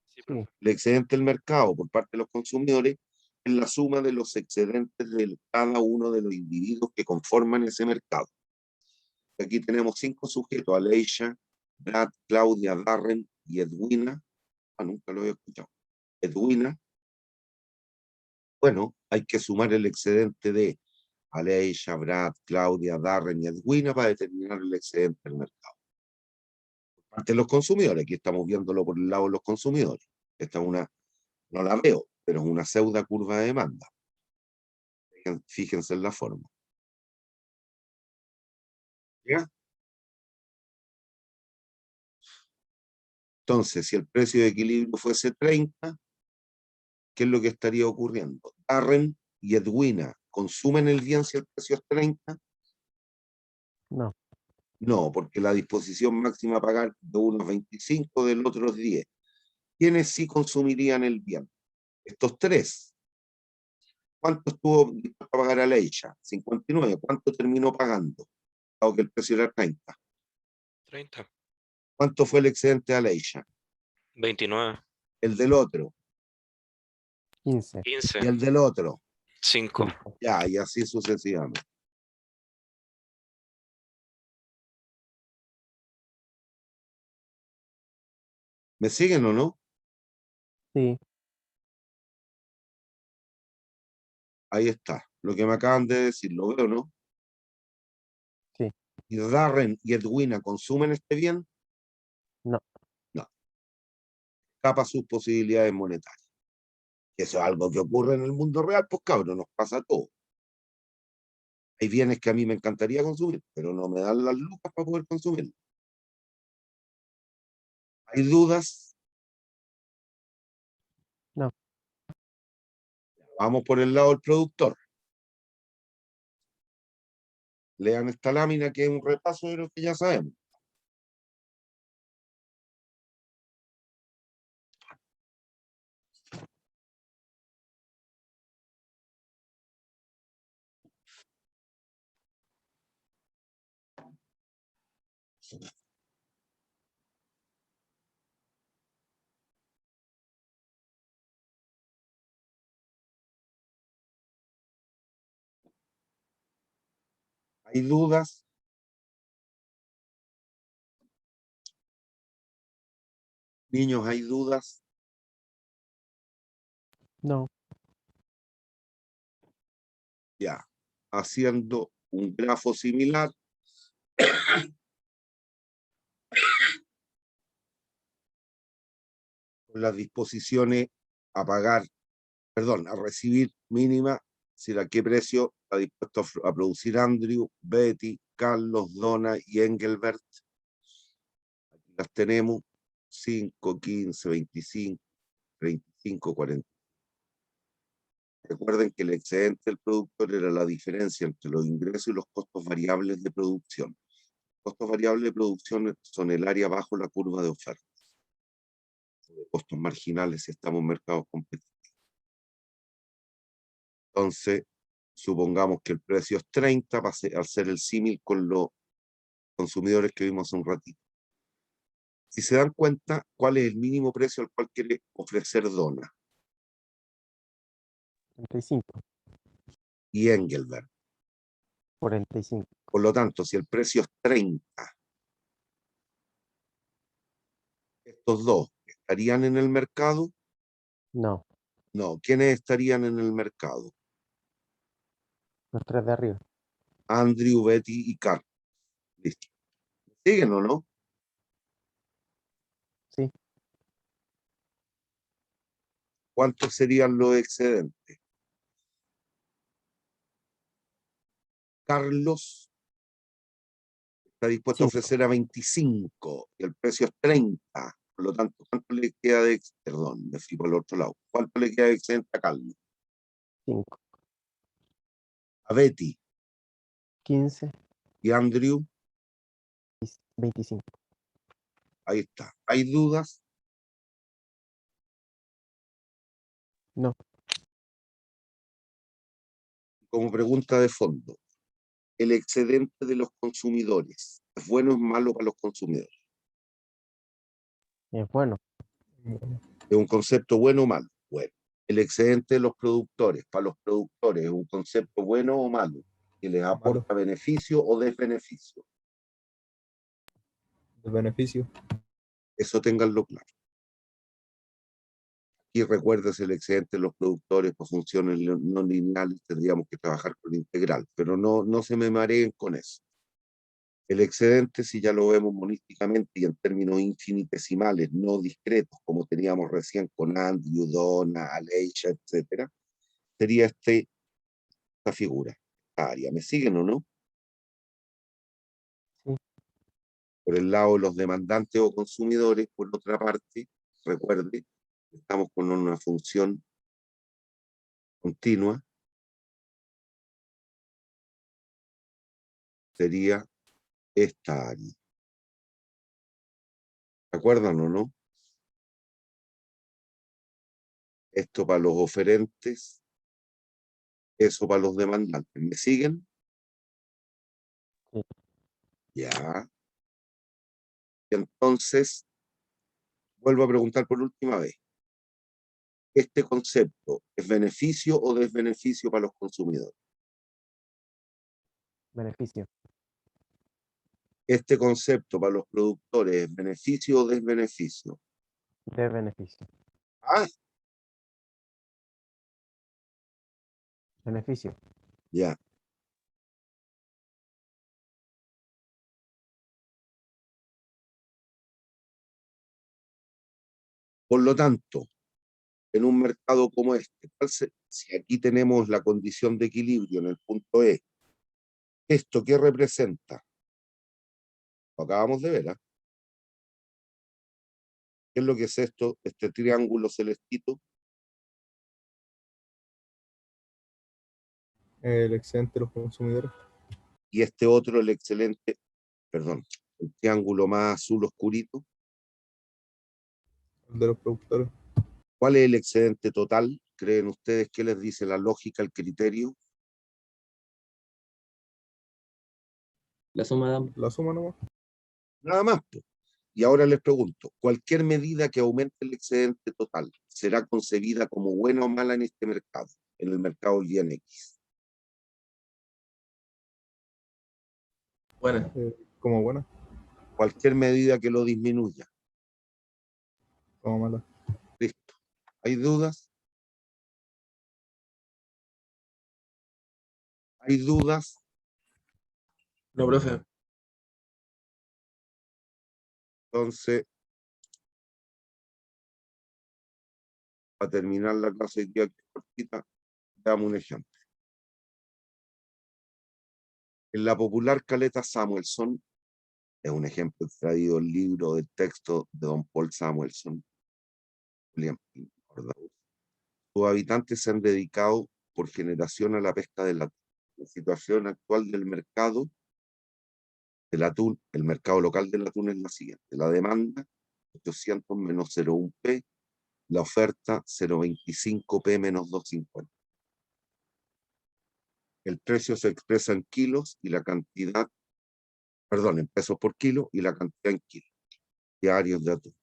Sí. El excedente del mercado por parte de los consumidores es la suma de los excedentes de cada uno de los individuos que conforman ese mercado. Aquí tenemos 5 sujetos: Aleisha, Brad, Claudia, Darren y Edwina. Nunca lo había escuchado. Edwina. Bueno, hay que sumar el excedente de Aleisha, Brad, Claudia, Darren y Edwina para determinar el excedente del mercado. Por parte de los consumidores, aquí estamos viéndolo por el lado de los consumidores. Esta es una, no la veo, pero es una pseudo curva de demanda. Fíjense en la forma. ¿Ya? Entonces, si el precio de equilibrio fuese 30, ¿qué es lo que estaría ocurriendo? Darren y Edwina consumen el bien si el precio es 30. No. No, porque la disposición máxima a pagar de unos 25, del otro es 10. ¿Quiénes sí consumirían el bien? Estos 3. ¿Cuánto estuvo dispuesto a pagar a Leisha? 59. ¿Cuánto terminó pagando? Dado que el precio era 30. 30. ¿Cuánto fue el excedente a Leisha? 29. El del otro. 15. 15. Y el del otro. 5. Ya, y así sucesivamente. ¿Me siguen o no? Sí. Ahí está. Lo que me acaban de decir, ¿lo veo, no? Sí. ¿Y Darren y Edwina consumen este bien? No. No. Escapa sus posibilidades monetarias. Eso es algo que ocurre en el mundo real, pues cabrón, nos pasa a todos. Hay bienes que a mí me encantaría consumir, pero no me dan las lucas para poder consumir. ¿Hay dudas? No. Vamos por el lado del productor. Lean esta lámina que es un repaso de lo que ya sabemos. ¿Hay dudas? Niños, ¿hay dudas? No. Ya. Haciendo un grafo similar. Con las disposiciones a pagar, perdón, a recibir mínima, si a qué precio está dispuesto a producir Andrew, Betty, Carlos, Donna y Engelbert. Aquí las tenemos: 5, 15, 25, 35, 40. Recuerden que el excedente del productor era la diferencia entre los ingresos y los costos variables de producción. Costos variables de producción son el área bajo la curva de oferta. Costos marginales si estamos en mercados competitivos. Entonces, supongamos que el precio es 30, al ser el símil con los consumidores que vimos hace un ratito. Si se dan cuenta, ¿cuál es el mínimo precio al cual quiere ofrecer Dona 35, y Engelberg? 45. Por lo tanto, si el precio es 30, estos dos estarían en el mercado. No, No, ¿quiénes estarían en el mercado? los tres de arriba. Andrew, Betty y Carl. Listo. ¿Siguen o no? Sí. ¿Cuántos serían los excedentes? Carlos está dispuesto a 5. ofrecer a 25 y el precio es 30. Por lo tanto, ¿cuánto le queda de excedente? Perdón, me fui por el otro lado. ¿Cuánto le queda de excedente a Carlos? 5. A Betty 15. y Andrew. 25. Ahí está. ¿Hay dudas? No. Como pregunta de fondo, ¿el excedente de los consumidores es bueno o es malo para los consumidores? Es bueno. ¿Es un concepto bueno o malo? Bueno. ¿El excedente de los productores para los productores es un concepto bueno o malo? ¿Que les aporta beneficio o desbeneficio? El beneficio. Eso ténganlo claro. Y recuerdes, el excedente de los productores por funciones no lineales tendríamos que trabajar con integral, pero no se me mareen con eso. El excedente, si ya lo vemos monísticamente y en términos infinitesimales, no discretos, como teníamos recién con Andrew, Donna, Aleisha, etcétera, sería esta figura, esta área. ¿Me siguen o no? Sí. Por el lado de los demandantes o consumidores, por otra parte, recuerde, estamos con una función continua, sería esta área. ¿Se acuerdan o no? Esto para los oferentes, eso para los demandantes. ¿Me siguen? Sí. Ya. Entonces, vuelvo a preguntar por última vez. ¿Este concepto es beneficio o desbeneficio para los consumidores? Beneficio. ¿Este concepto para los productores es beneficio o desbeneficio? De beneficio. Ah, Beneficio. ya. Por lo tanto, en un mercado como este, si aquí tenemos la condición de equilibrio en el punto E, ¿esto qué representa? Lo acabamos de ver, ¿eh? ¿Qué es lo que es esto? Este triángulo celestito. El excedente de los consumidores. Y este otro, el excelente, perdón, el triángulo más azul oscurito. El de los productores. ¿Cuál es el excedente total? ¿Creen ustedes qué les dice la lógica, el criterio? La suma de ambos. La suma nomás. Nada más, pues. Y ahora les pregunto, ¿cualquier medida que aumente el excedente total será concebida como buena o mala en este mercado, en el mercado INX? Buena. Como buena, Cualquier medida que lo disminuya. como mala. Listo. ¿Hay dudas? ¿Hay dudas? No, profe. Entonces, para terminar la clase hoy día que es cortita, damos un ejemplo. En la popular caleta Samuelson, es un ejemplo extraído del libro del texto de don Paul Samuelson, William King, ¿verdad? Sus habitantes se han dedicado por generación a la pesca del atún. La situación actual del mercado del atún, el mercado local del atún es la siguiente. La demanda, 800 menos 0,1 P, la oferta 0,25 P menos 2,50. El precio se expresa en kilos y la cantidad, perdón, en pesos por kilo y la cantidad en kilos diarios de atún.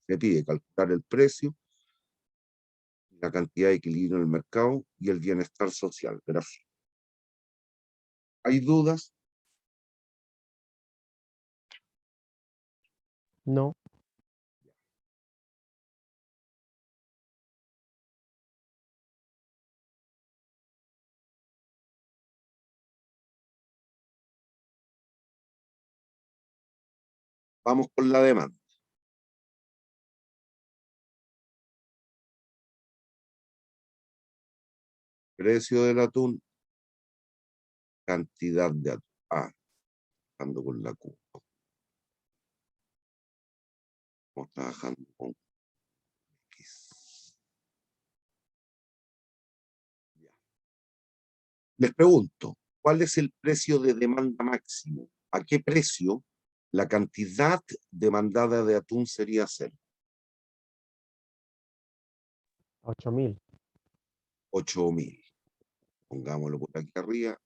Se pide calcular el precio, la cantidad de equilibrio en el mercado y el bienestar social. Gracias. ¿Hay dudas? No. Vamos con la demanda. Precio del atún, cantidad de atún. Ah, trabajando con la Q. Estamos trabajando con X. Ya. Les pregunto, ¿cuál es el precio de demanda máximo? ¿A qué precio la cantidad demandada de atún sería cero? 8.000. 8.000. Pongámoslo por aquí arriba.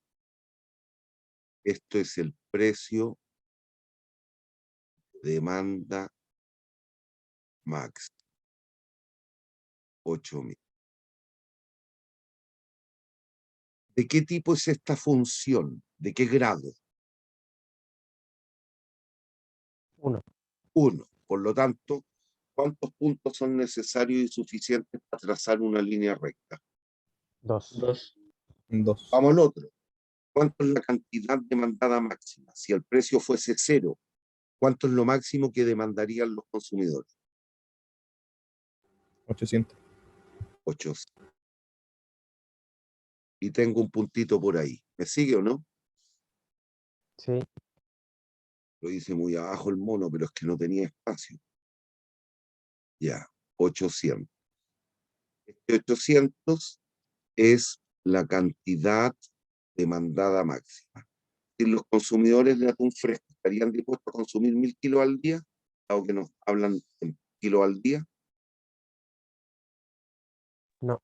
Esto es el precio de demanda máximo. 8.000. ¿De qué tipo es esta función? ¿De qué grado? 1. 1. Por lo tanto, ¿cuántos puntos son necesarios y suficientes para trazar una línea recta? 2. 2. 2. Vamos al otro. ¿Cuánto es la cantidad demandada máxima? Si el precio fuese 0, ¿cuánto es lo máximo que demandarían los consumidores? 800. 800. Y tengo un puntito por ahí. ¿Me sigue o no? Sí. Lo hice muy abajo el mono, pero es que no tenía espacio. Ya, 800. Este 800 es la cantidad demandada máxima. Si los consumidores de atún fresco estarían dispuestos a consumir 1.000 kilos al día, dado que nos hablan en kilos al día. No.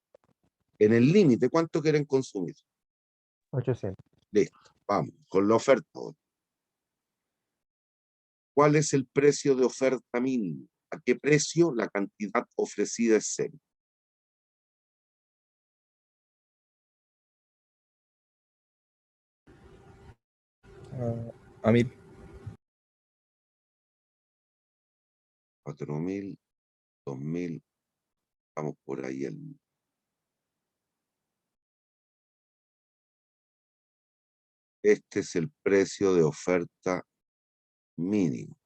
En el límite, ¿cuánto quieren consumir? 800. Listo, vamos, con la oferta ahora. ¿Cuál es el precio de oferta mínimo? ¿A qué precio la cantidad ofrecida es cero? A 1000. 4.000, 2.000, vamos por ahí. Este es el precio de oferta mínimo.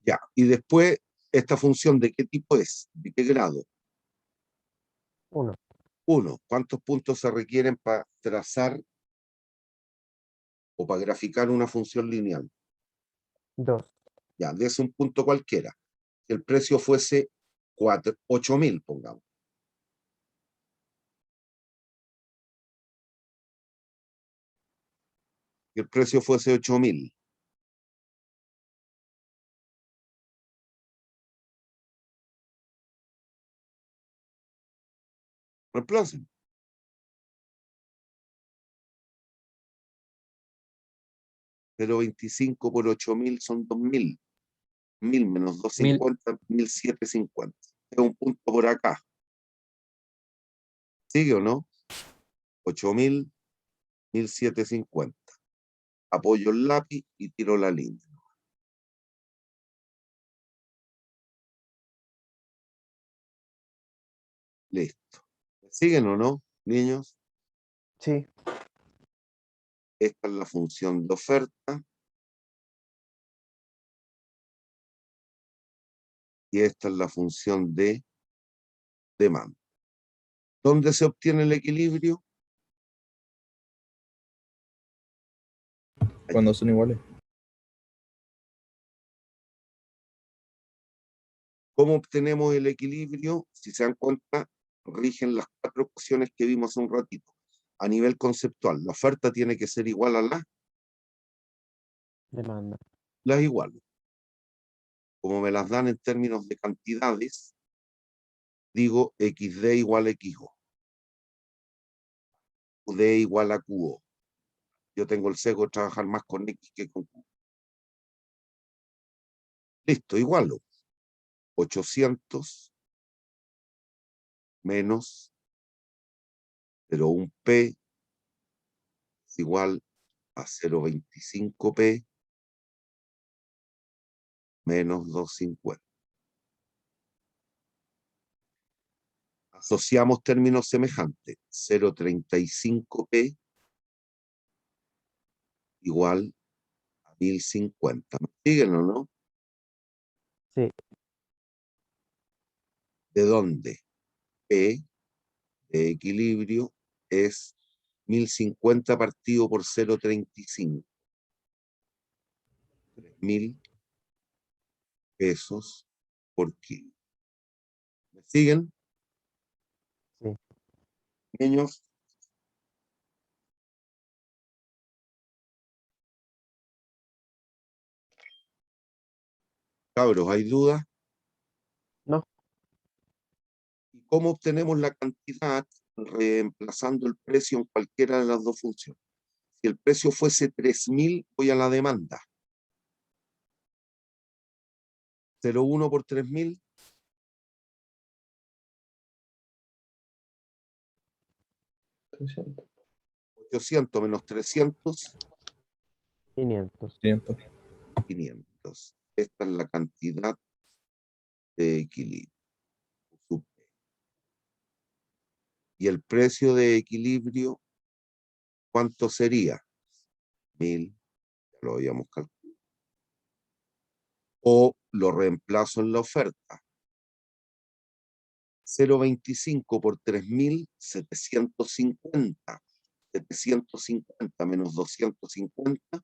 Ya, y después, ¿esta función de qué tipo es? ¿De qué grado? 1. 1. ¿Cuántos puntos se requieren para trazar o para graficar una función lineal? 2. Ya, de ese un punto cualquiera. Si el precio fuese 8.000, pongamos. Si el precio fuese 8.000. Reemplacen. 0,25 por 8.000 son 2.000. 1.000 menos 1000. 250, 1.750. Es un punto por acá. ¿Sigue o no? 8.000, 1.750. Apoyo el lápiz y tiro la línea. Listo. ¿Siguen o no, niños? Sí. Esta es la función de oferta. Y esta es la función de demanda. ¿Dónde se obtiene el equilibrio? Cuando son iguales. ¿Cómo obtenemos el equilibrio? Si se dan cuenta, rigen las 4 ecuaciones que vimos hace un ratito. A nivel conceptual, la oferta tiene que ser igual a Demanda. las iguales. Como me las dan en términos de cantidades, digo XD igual a XO. QD igual a QO. Yo tengo el sesgo de trabajar más con X que con Q. Listo, igualo. 800 menos 0,1P es igual a 0,25P menos 250. Asociamos términos semejantes. 0,35P igual a 1050. ¿Me siguen o no? Sí. ¿De dónde? P de equilibrio es 1050 partido por 0,35. 3.000 pesos por kilo. ¿Me siguen? Sí. Niños. Cabros, ¿hay dudas? No. ¿Y cómo obtenemos la cantidad reemplazando el precio en cualquiera de las dos funciones? Si el precio fuese 3.000, voy a la demanda. 0,1 por 3.000. 300. 800 menos 300, 500. 500. 500. Esta es la cantidad de equilibrio. Y el precio de equilibrio, ¿cuánto sería? 1.000, ya lo habíamos calculado. O lo reemplazo en la oferta. 0,25 por 3.000, 750. 750 menos 250,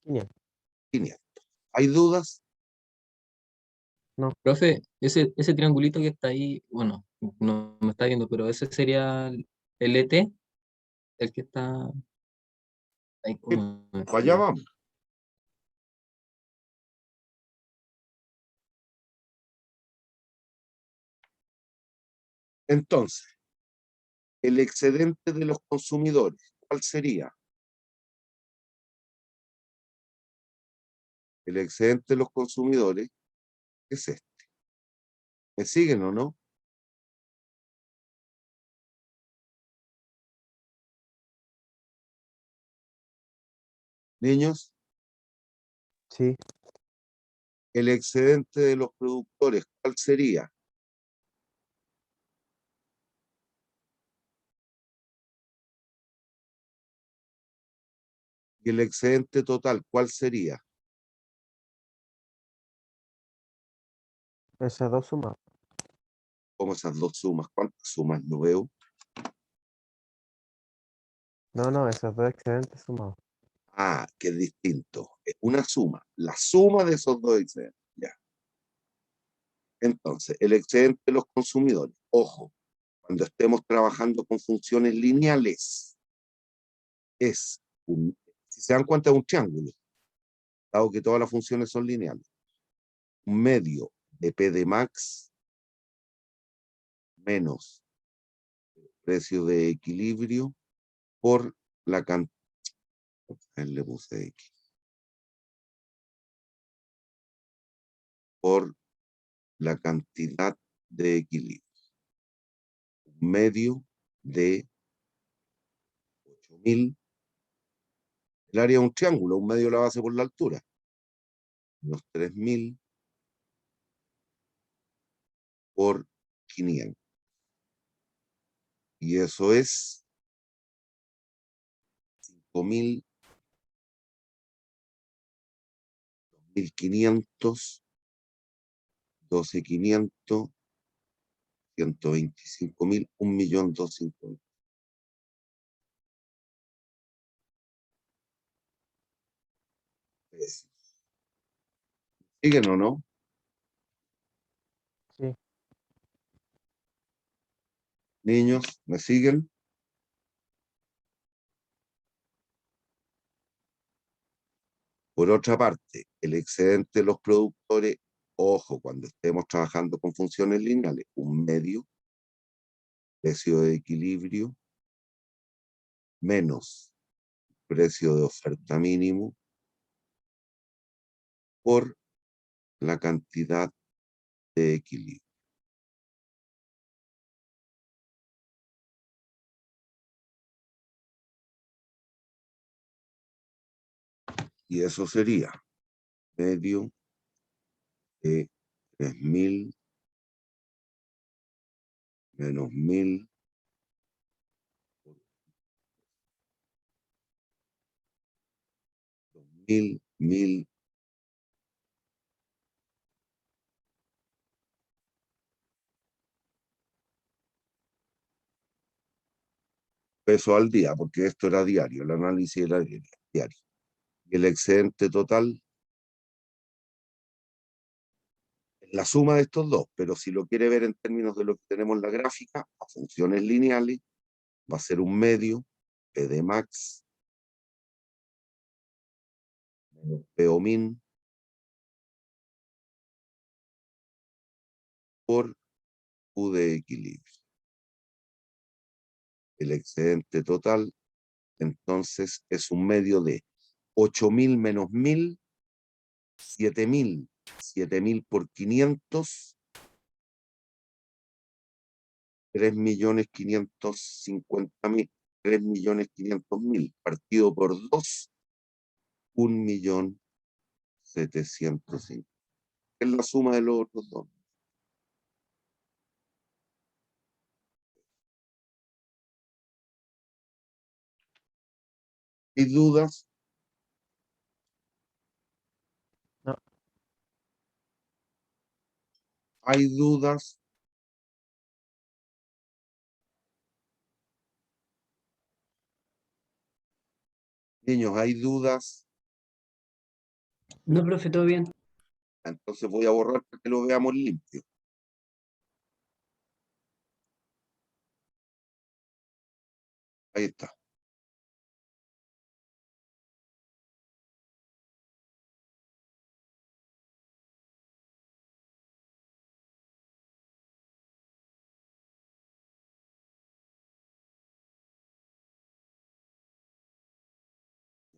500. 500. ¿Hay dudas? Profe, ese triangulito que está ahí, bueno, no me está viendo, pero ese sería el ET, el que está ahí como Allá vamos. Entonces, el excedente de los consumidores, ¿cuál sería? El excedente de los consumidores es este. ¿Me siguen o no? Niños, Sí. el excedente de los productores, ¿cuál sería? Y el excedente total, ¿cuál sería? Esas dos sumas. Como esas dos sumas, ¿cuántas sumas no veo? No, esos dos excedentes sumados. Ah, que es distinto. Es una suma. La suma de esos dos excedentes. Ya. Entonces, el excedente de los consumidores. Ojo, cuando estemos trabajando con funciones lineales, si se dan cuenta, es un triángulo, dado que todas las funciones son lineales. Un medio de P de max menos el precio de equilibrio por la cantidad. Le puse X. Por la cantidad de equilibrio. Un medio de 8.000. El área es un triángulo, un medio de la base por la altura. Menos 3.000 por 500. Y eso es 5.000, 2.500, 12.500, 125.000, 1.250.000. ¿Siguen o no? Niños, ¿me siguen? Por otra parte, el excedente de los productores, ojo, cuando estemos trabajando con funciones lineales, un medio, precio de equilibrio, menos precio de oferta mínimo, por la cantidad de equilibrio. Y eso sería medio de 3.000 menos 1.000 2.000, 1.000, pesos al día, porque esto era diario, el análisis era diario. Y el excedente total es la suma de estos dos, pero si lo quiere ver en términos de lo que tenemos en la gráfica, a funciones lineales, va a ser un medio, P de max, menos P o min, por Q de equilibrio. El excedente total, entonces, es un medio de 8.000 menos 1.000, 7.000, 7.000 por 500, 3.550.000, 3.500.000, partido por 2, 1.705.000. Es la suma de los otros dos. ¿Hay dudas? No. ¿Hay dudas? Niños, ¿hay dudas? No, profe, todo bien. Entonces voy a borrar para que lo veamos limpio. Ahí está.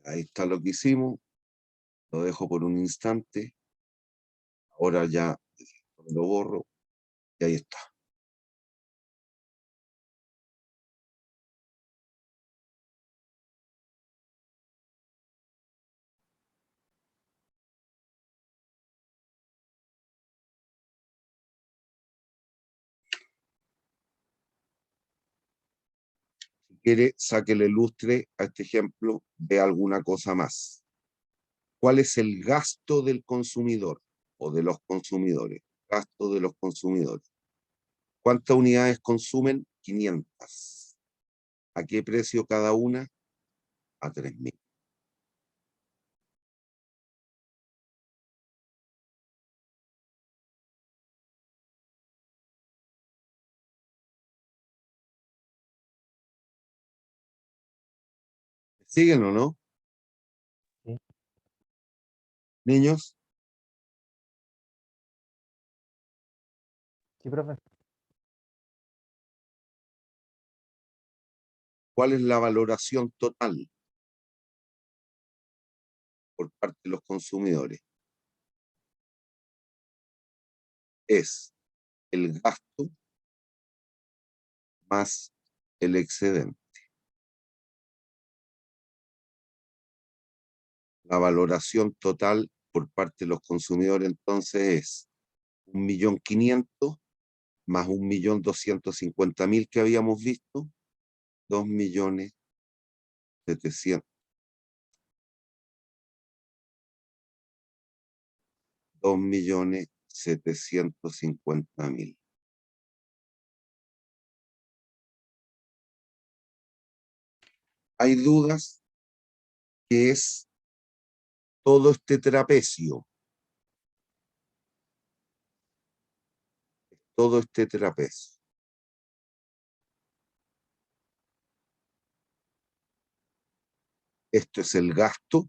Ahí está lo que hicimos. Lo dejo por un instante. Ahora ya lo borro. Y ahí está. Si quiere, sáquele lustre a este ejemplo de alguna cosa más. ¿Cuál es el gasto del consumidor o de los consumidores? Gasto de los consumidores. ¿Cuántas unidades consumen? 500. ¿A qué precio cada una? A 3.000. ¿Siguen o no? Sí. Niños, Sí, profe. ¿cuál es la valoración total por parte de los consumidores? Es el gasto más el excedente. La valoración total por parte de los consumidores entonces es 1.500.000 más 1.250.000 que habíamos visto, 2.700.000. 2.750.000. Hay dudas que es todo este trapecio. Todo este trapecio. Esto es el gasto,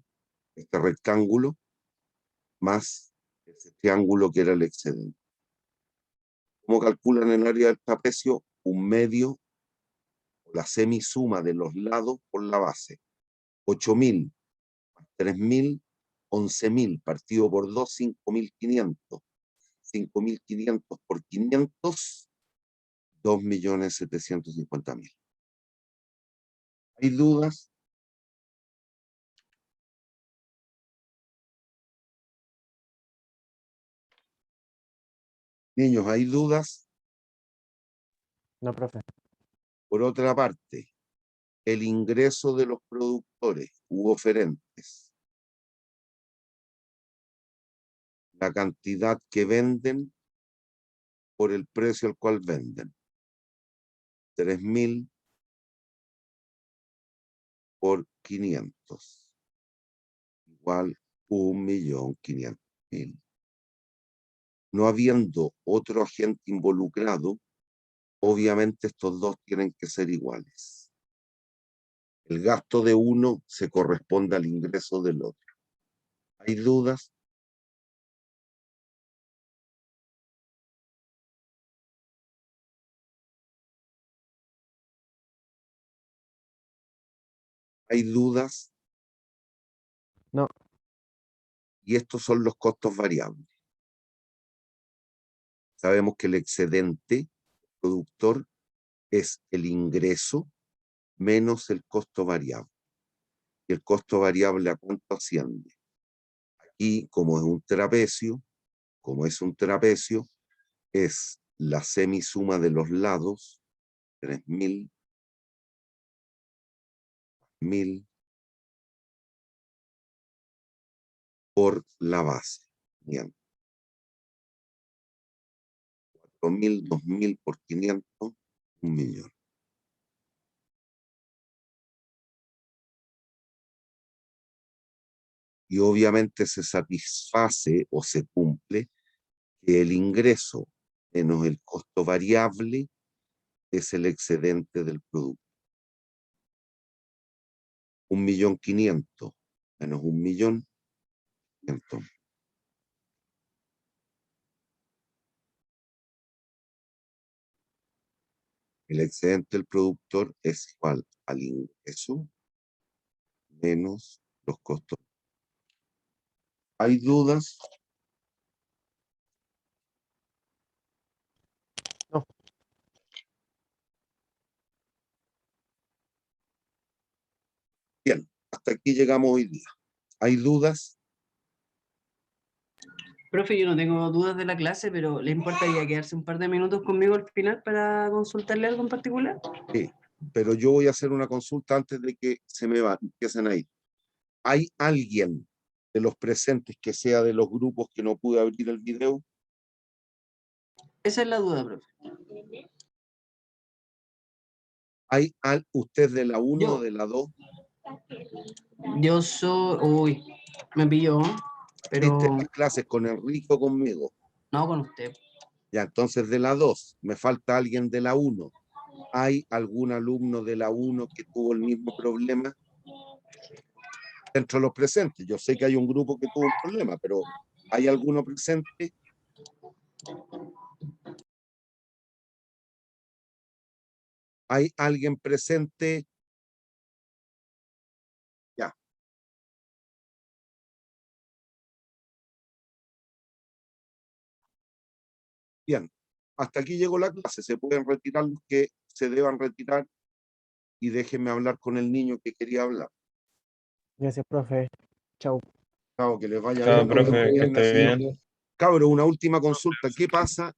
este rectángulo, más ese triángulo que era el excedente. ¿Cómo calculan el área del trapecio? Un medio, la semisuma de los lados por la base. 8.000 más 3.000, 11.000 partido por 2, 5.500. 5.500 por 500, 2.750.000. ¿Hay dudas? Niños, ¿hay dudas? No, profe. Por otra parte, el ingreso de los productores u oferentes, la cantidad que venden por el precio al cual venden. 3.000 por 500, igual 1.500.000. No habiendo otro agente involucrado, obviamente estos dos tienen que ser iguales. El gasto de uno se corresponde al ingreso del otro. ¿Hay dudas? ¿Hay dudas? No. Y estos son los costos variables. Sabemos que el excedente productor es el ingreso menos el costo variable. ¿Y el costo variable a cuánto asciende? Aquí, como es un trapecio, es la semisuma de los lados, 3.000, 1.000 por la base. Bien. 4.000, 2.000 por 500, 1.000.000. Y obviamente se satisface o se cumple que el ingreso menos el costo variable es el excedente del producto. 1.500.000 menos 1.500.000. El excedente del productor es igual al ingreso menos los costos. ¿Hay dudas? No. Bien, hasta aquí llegamos hoy día. ¿Hay dudas? Profe, yo no tengo dudas de la clase, pero ¿le importaría quedarse un par de minutos conmigo al final para consultarle algo en particular? Sí, pero yo voy a hacer una consulta antes de que se me empiecen a ir. ¿Hay alguien de los presentes que sea de los grupos que no pude abrir el video? Esa es la duda, profe. ¿Hay usted de la 1 o Yo. de la 2? Yo soy... Uy, me pilló, pero ¿Viste las clases con Enrique o conmigo? no con usted. Ya, entonces de la 2, me falta alguien de la 1. ¿Hay algún alumno de la 1 que tuvo el mismo problema? Dentro de los presentes, yo sé que hay un grupo que tuvo un problema, pero ¿hay alguno presente? ¿Hay alguien presente? Ya. Bien, hasta aquí llegó la clase. Se pueden retirar los que se deban retirar y déjenme hablar con el niño que quería hablar. Gracias, profe. Chau. Chao, que les vaya Chao, bien. Nos vemos profe, que viernes, esté si no. bien. Cabro, una última consulta. ¿Qué pasa?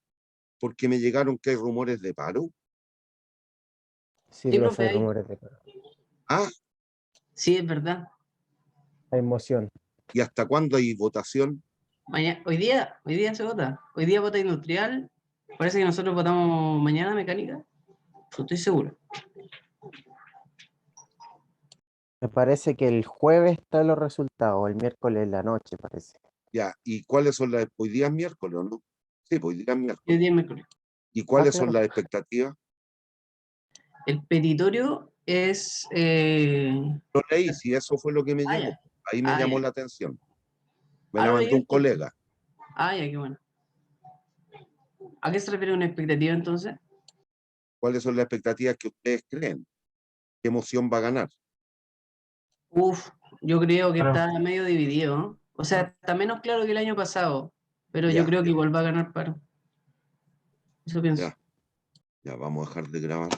Porque me llegaron que hay rumores de paro. Sí, Sí, profe, profe, hay ahí. rumores de paro. Ah, Sí, es verdad. Hay moción. ¿y hasta cuándo hay votación? Hoy día se vota. Hoy día vota industrial. Parece que nosotros votamos mañana mecánica. Pues estoy seguro. Me parece que el jueves están los resultados, el miércoles en la noche, parece. Ya, ¿y cuáles son las? Hoy día es miércoles, ¿o no? Sí, pues hoy día es Hoy miércoles. día es miércoles. ¿Y cuáles claro. son las expectativas? El petitorio es... Lo leí, si eso fue lo que me Ah, llegó. ya. Ahí me Ah, llamó ya. la atención. Me Ah, la ¿lo mandó un leíste? colega. Ah, ya, qué bueno. ¿A qué se refiere una expectativa entonces? ¿Cuáles son las expectativas que ustedes creen? ¿Qué emoción va a ganar? Uf, yo creo que Claro. está medio dividido, ¿no? O sea, está menos claro que el año pasado, pero yo Ya, creo que igual va a ganar Paro. Eso pienso. ya, ya, vamos a dejar de grabar.